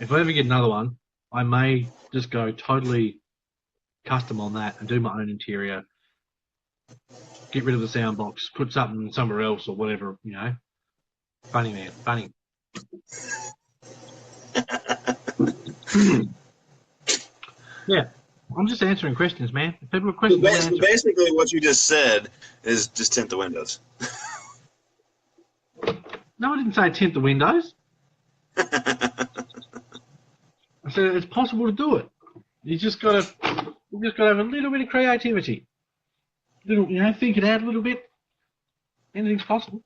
if I ever get another one, I may just go totally custom on that and do my own interior, get rid of the sound box, put something somewhere else or whatever, Funny, man, funny. Yeah, I'm just answering questions, man. If people have questions, So basically, what you just said is just tint the windows. No, I didn't say tint the windows. I said it's possible to do it. You just gotta have a little bit of creativity. Think it out a little bit. Anything's possible.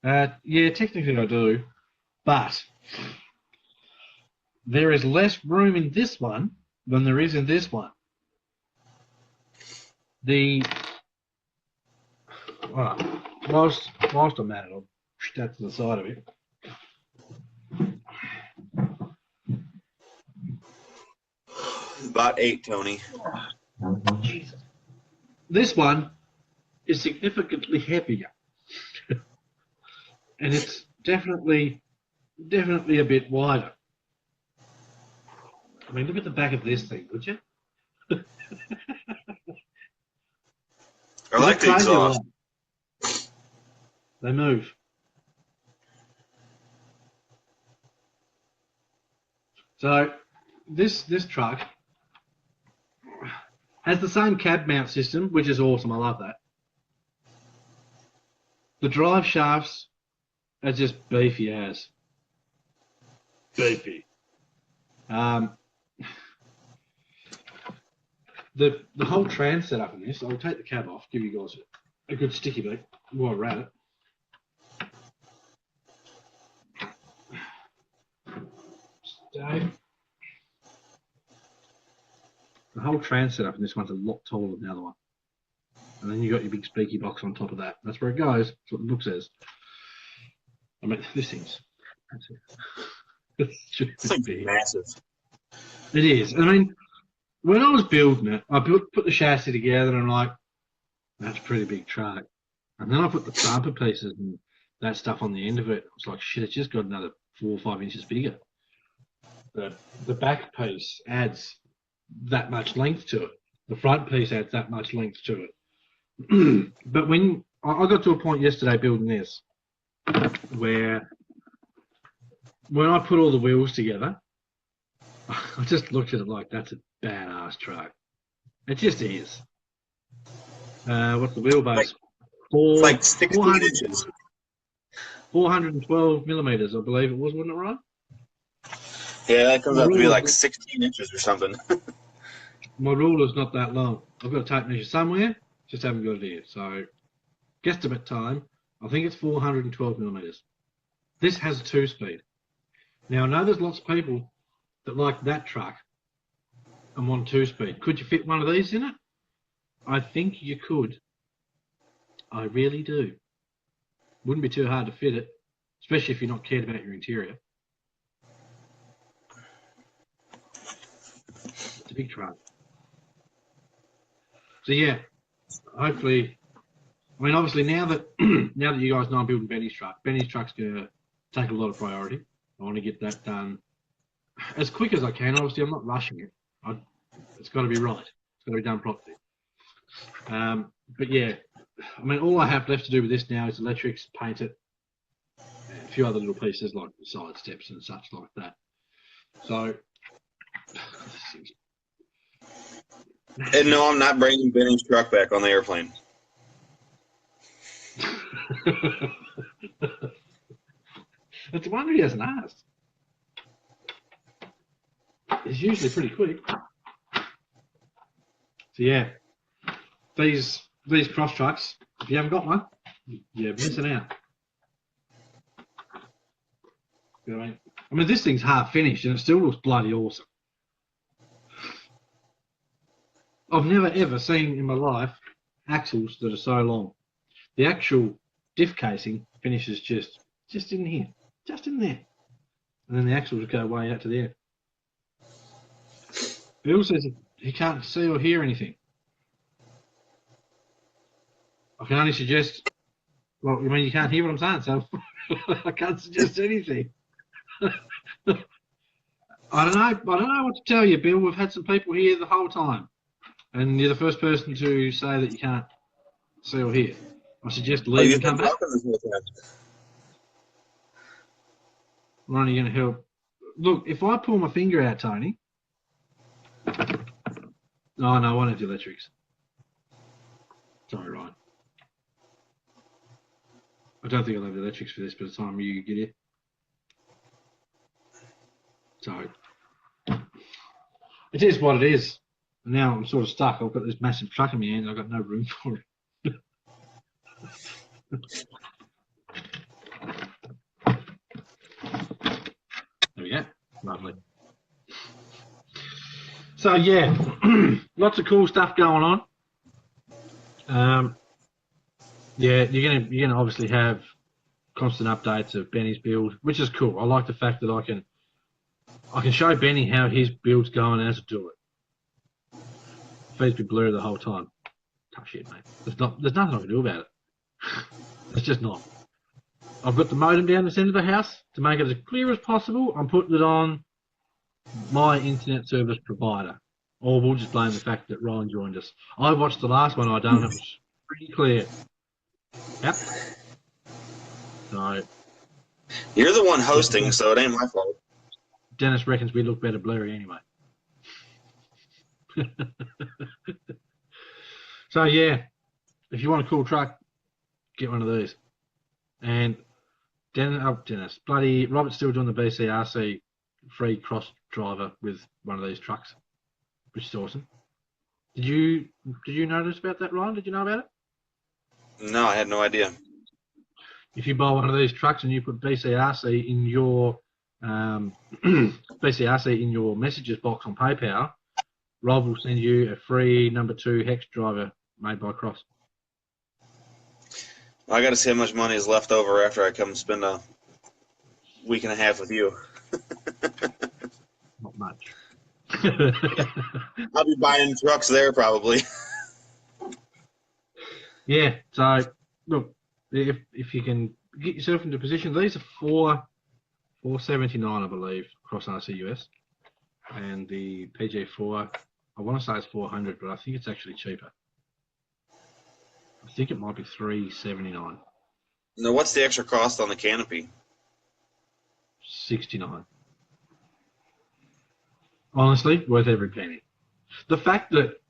Yeah, technically I do, but there is less room in this one than there is in this one. Whilst I'm at it, I'll push that to the side of it. About 8, Tony. Jesus. This one is significantly heavier. And it's definitely a bit wider. I mean, look at the back of this thing, would you? I like the exhaust. They move. So this truck, Has the same cab mount system, which is awesome. I love that. The drive shafts are just beefy as. Beefy. The whole trans setup in this, I'll take the cab off, give you guys a good sticky beat while we're at it. So, the whole trans setup in this one's a lot taller than the other one. And then you got your big speaky box on top of that. That's where it goes. That's what the book says. I mean, this thing's massive. It is. I mean, when I was building it, I put the chassis together and I'm like, that's a pretty big truck. And then I put the bumper pieces and that stuff on the end of it. I was like, shit, it's just got another 4 or 5 inches bigger. The back piece adds that much length to it. The front piece adds that much length to it. But when I got to a point yesterday building this, where when I put all the wheels together, I just looked at it like, that's a badass truck. It just is. What's the wheelbase? It's like 16 inches. 412 millimeters, I believe it was, wasn't it right? Yeah, that comes out to be like 16 inches or something. My ruler's not that long. I've got a tape measure somewhere, just haven't got it here. So, guesstimate time, I think it's 412 millimeters. This has a 2-speed. Now, I know there's lots of people that like that truck and want 2-speed. Could you fit one of these in it? I think you could. I really do. Wouldn't be too hard to fit it, especially if you're not cared about your interior. It's a big truck. So yeah, hopefully, I mean, obviously now that you guys know I'm building Benny's truck's gonna take a lot of priority. I want to get that done as quick as I can. Obviously, I'm not rushing it. It's got to be right. It's got to be done properly. But yeah, I mean, all I have left to do with this now is electrics, paint it, and a few other little pieces like side steps and such like that. So, and no, I'm not bringing Benny's truck back on the airplane. It's a wonder he hasn't asked. It's usually pretty quick. So yeah, these cross trucks, if you haven't got one, you're missing out. You know what I mean, this thing's half finished and it still looks bloody awesome. I've never ever seen in my life axles that are so long. The actual diff casing finishes just in here, just in there, and then the axles go way out to there. Bill says he can't see or hear anything. I can only suggest. Well, I mean, you can't hear what I'm saying, so I can't suggest anything. I don't know what to tell you, Bill. We've had some people here the whole time, and you're the first person to say that you can't see or hear. I suggest leave and come back. Ronnie, you're going to help. Look, if I pull my finger out, Tony. Oh, no, I won't have the electrics. Sorry, Ryan. I don't think I'll have the electrics for this by the time you get here. So, it is what it is. Now I'm sort of stuck. I've got this massive truck in my hand and I've got no room for it. There we go. Lovely. So yeah, lots of cool stuff going on. Yeah, you're gonna obviously have constant updates of Benny's build, which is cool. I like the fact that I can show Benny how his build's going as I do it. Feeds me blurry the whole time. Tough shit, mate. There's nothing I can do about it. It's just not. I've got the modem down the centre of the house to make it as clear as possible. I'm putting it on my internet service provider. Or we'll just blame the fact that Ryan joined us. I watched the last one I done. It was pretty clear. Yep. So. You're the one hosting, so it ain't my fault. Dennis reckons we look better blurry anyway. So yeah, if you want a cool truck, get one of these. And Dennis, bloody Robert's still doing the BCRC free cross driver with one of these trucks, which is awesome. Did you notice about that, Ryan? Did you know about it? No, I had no idea. If you buy one of these trucks and you put BCRC in your BCRC in your messages box on PayPal, Rob will send you a free number 2 hex driver made by Cross. I got to see how much money is left over after I come spend a week and a half with you. Not much. I'll be buying trucks there probably. Yeah. So look, if you can get yourself into position, these are $479, I believe, Cross RC US, and the PG4. I want to say it's $400, but I think it's actually cheaper. I think it might be $379. Now, what's the extra cost on the canopy? $69. Honestly, worth every penny. The fact that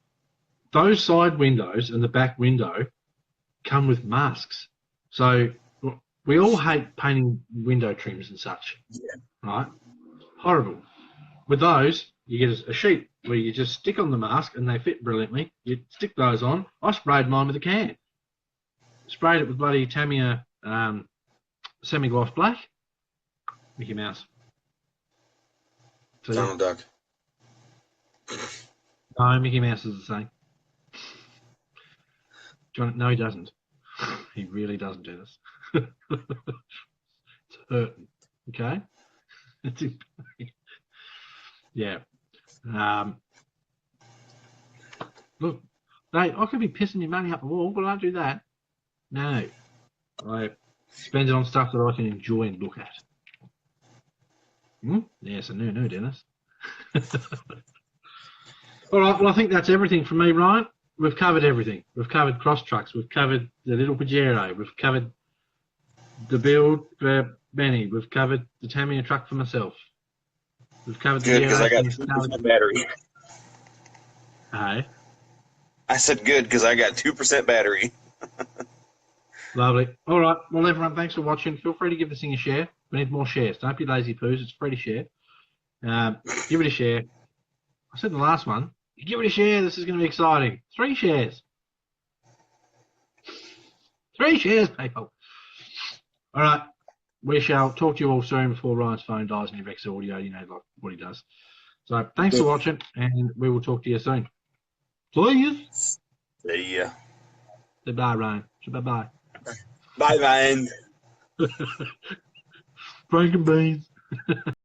those side windows and the back window come with masks. So we all hate painting window trims and such, right? Horrible. With those, you get a sheet where you just stick on the mask and they fit brilliantly. You stick those on. I sprayed mine with a can. Sprayed it with bloody Tamiya semi-gloss black. Mickey Mouse. So, Donald Duck. no, Mickey Mouse is the same. John, no, he doesn't. He really doesn't do this. It's hurting. Okay? Yeah. Look, I could be pissing your money up the wall, but I don't do that. No. I spend it on stuff that I can enjoy and look at. Yes, I know, Dennis. All right, well, I think that's everything from me, Ryan. We've covered everything. We've covered cross trucks. We've covered the little Pajero. We've covered the build for Benny. We've covered the Tamiya truck for myself. We've covered Good, the because I got GRS 2% battery. Hey, I said good because I got 2% battery. lovely. All right, well, everyone, thanks for watching. Feel free to give this thing a share. We need more shares. Don't be lazy poos. It's free to share. Give it a share. I said in the last one, you give it a share. This is going to be exciting. 3 shares. 3 shares, people. All right. We shall talk to you all soon before Ryan's phone dies and he wrecks audio. You know like what he does. So thanks for watching, and we will talk to you soon. Please. Yeah. Say bye, Ryan. Say bye-bye. Bye, man. Frank and beans.